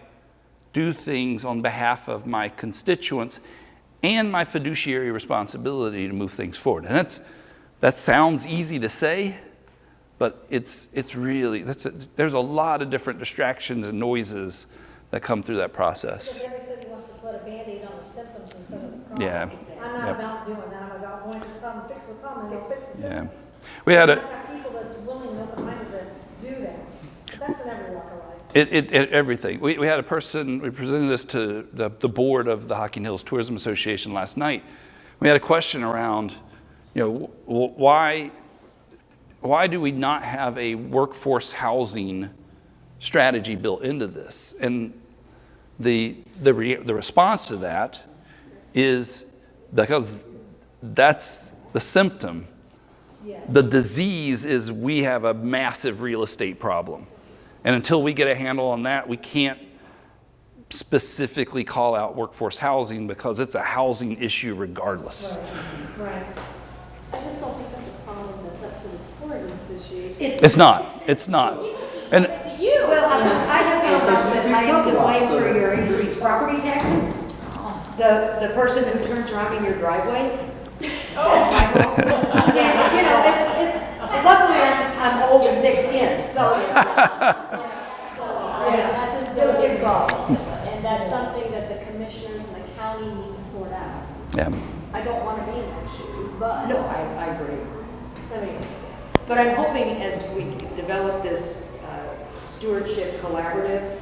do things on behalf of my constituents and my fiduciary responsibility to move things forward. And that sounds easy to say, but it's really, there's a lot of different distractions and noises that come through that process. Because every city wants to put a Band-Aid on the symptoms instead of the problem. Yeah. I'm not about doing that. I'm about going to the problem, fix the problem, and they'll fix the symptoms. We had I've got people that's willing and open-minded to do that. That's in every walk of life. Everything. We had a person, we presented this to the board of the Hocking Hills Tourism Association last night. We had a question around, why do we not have a workforce housing strategy built into this? And the response to that is because that's the symptom. Yes. The disease is we have a massive real estate problem. And until we get a handle on that, we can't specifically call out workforce housing because it's a housing issue regardless. Right. I just don't think that's a problem that's up to the tourism association. It's not. It's not. And Well, I have found out that I am to blame for your increased property taxes. The person who turns around in your driveway, that's my role. Yeah, you know, it's, luckily I'm old and thick-skinned, so. That's a zoning problem, and that's something that the commissioners and the county need to sort out. Yeah. I don't want to be in their shoes, but No, I agree. somebody understands. But I'm hoping as we develop this stewardship collaborative,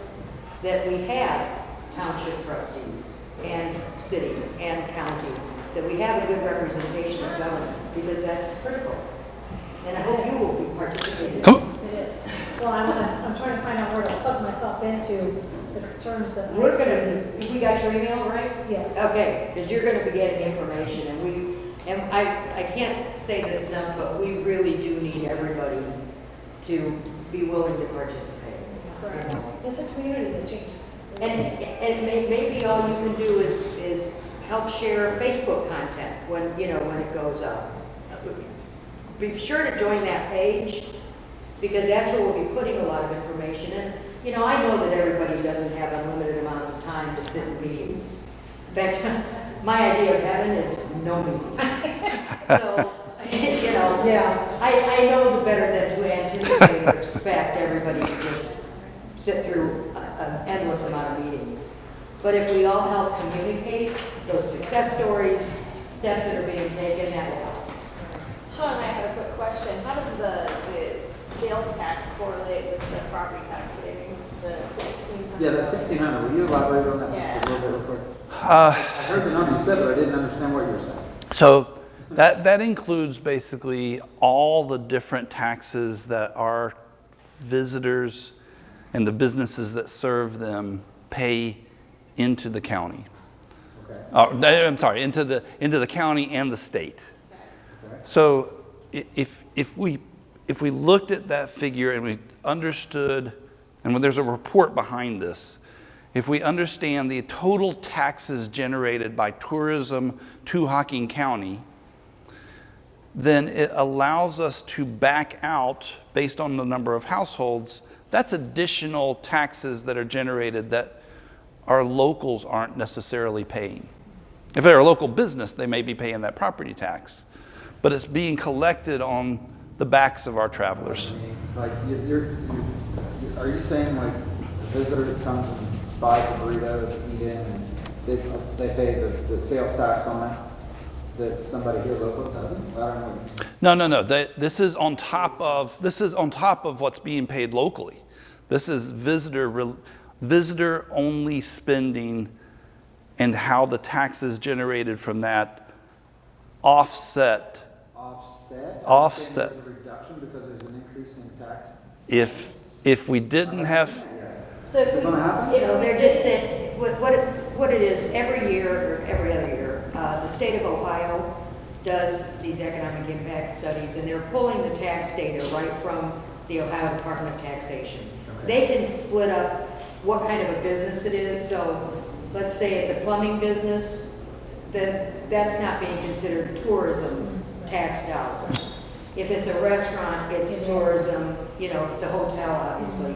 that we have township trustees and city and county, that we have a good representation of government, because that's critical. And I hope you will be participating. Come on. It is. Well, I'm trying to find out where to plug myself into the concerns that I We're see. we got your email, right? Yes. Okay, because you're gonna be getting information, and I can't say this enough, but we really do need everybody to be willing to participate. You know? It's a community that changes things. And maybe all you can do is help share Facebook content when it goes up. Be sure to join that page, because that's where we'll be putting a lot of information. And, I know that everybody doesn't have unlimited amounts of time to sit in meetings. In fact, my idea of heaven is no meetings. So, Yeah. I know better than to anticipate or expect everybody to just sit through an endless amount of meetings. But if we all help communicate those success stories, steps that are being taken, that will help. Sean and I have a quick question. How does the sales tax correlate with the property tax savings, the 1,600? Yeah, the 1,600, will you elaborate on that just a little bit real quick? I heard the number you said, but I didn't understand what you were saying. So that includes basically all the different taxes that our visitors and the businesses that serve them pay into the county. Okay. I'm sorry, into the county and the state. Okay. So if we looked at that figure and we understood, and when there's a report behind this, if we understand the total taxes generated by tourism to Hocking County, then it allows us to back out, based on the number of households, that's additional taxes that are generated that our locals aren't necessarily paying. If they're a local business, they may be paying that property tax, but it's being collected on the backs of our travelers. Like, are you saying like the visitor that comes and buys a burrito to eat in, and they pay the sales tax on that somebody here local doesn't? I don't know. No. This is on top of what's being paid locally. This is visitor only spending, and how the taxes generated from that offset. Offset. There's a reduction because there's an increase in tax. If we didn't have. So if Is it gonna happen? we They're just saying, what it is, every year or every other year, the state of Ohio does these economic impact studies, and they're pulling the tax data right from the Ohio Department of Taxation. Okay. They can split up what kind of a business it is. So let's say it's a plumbing business, then that's not being considered tourism tax dollars. If it's a restaurant, it's tourism, if it's a hotel, obviously.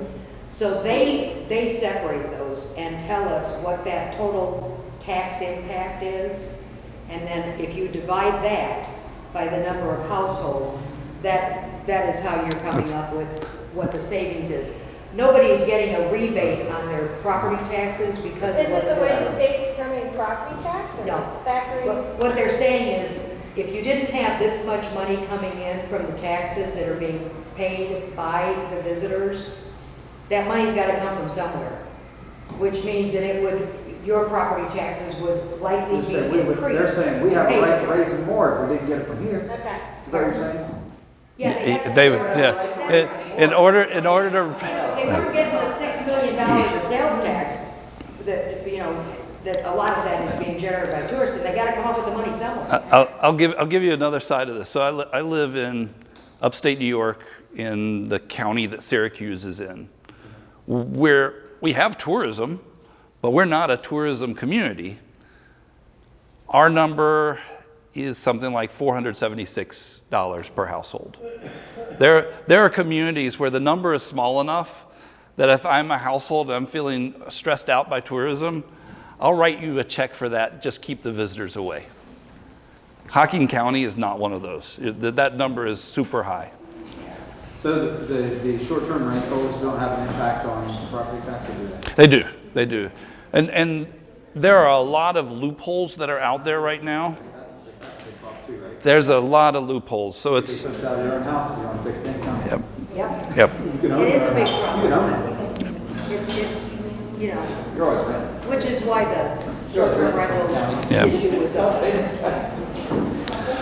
So they separate those and tell us what that total tax impact is. And then if you divide that by the number of households, that is how you're coming up with what the savings is. Nobody's getting a rebate on their property taxes because of Is what it the way the visitor- state's determining property tax or No. factoring? What they're saying is, if you didn't have this much money coming in from the taxes that are being paid by the visitors, that money's got to come from somewhere, which means that your property taxes would likely be increased. They're saying we have a right to raise them more if we didn't get it from here. Okay. Is that what you're saying? Yeah, In order to. They weren't getting the $6 million of sales tax that, that a lot of that is being generated by tourists, and they got to come up with the money somewhere. I'll give you another side of this. So I live in upstate New York, in the county that Syracuse is in, where we have tourism, but we're not a tourism community. Our number is something like $476 per household. There are communities where the number is small enough that if I'm a household and I'm feeling stressed out by tourism, I'll write you a check for that, just keep the visitors away. Hocking County is not one of those. That number is super high. So the short-term rentals don't have an impact on property tax, or do they? They do. And there are a lot of loopholes that are out there right now. That's a big problem too, right? There's a lot of loopholes, so You it's, pushed out of your own house if you're on fixed income. yep, Yep. yep. You can own It is a your big own house. problem. You can own it. It's, you know, You're always renting. which is why the short-term rentals Yeah. issue was up.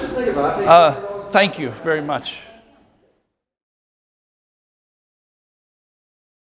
Just think about it. Thank you very much.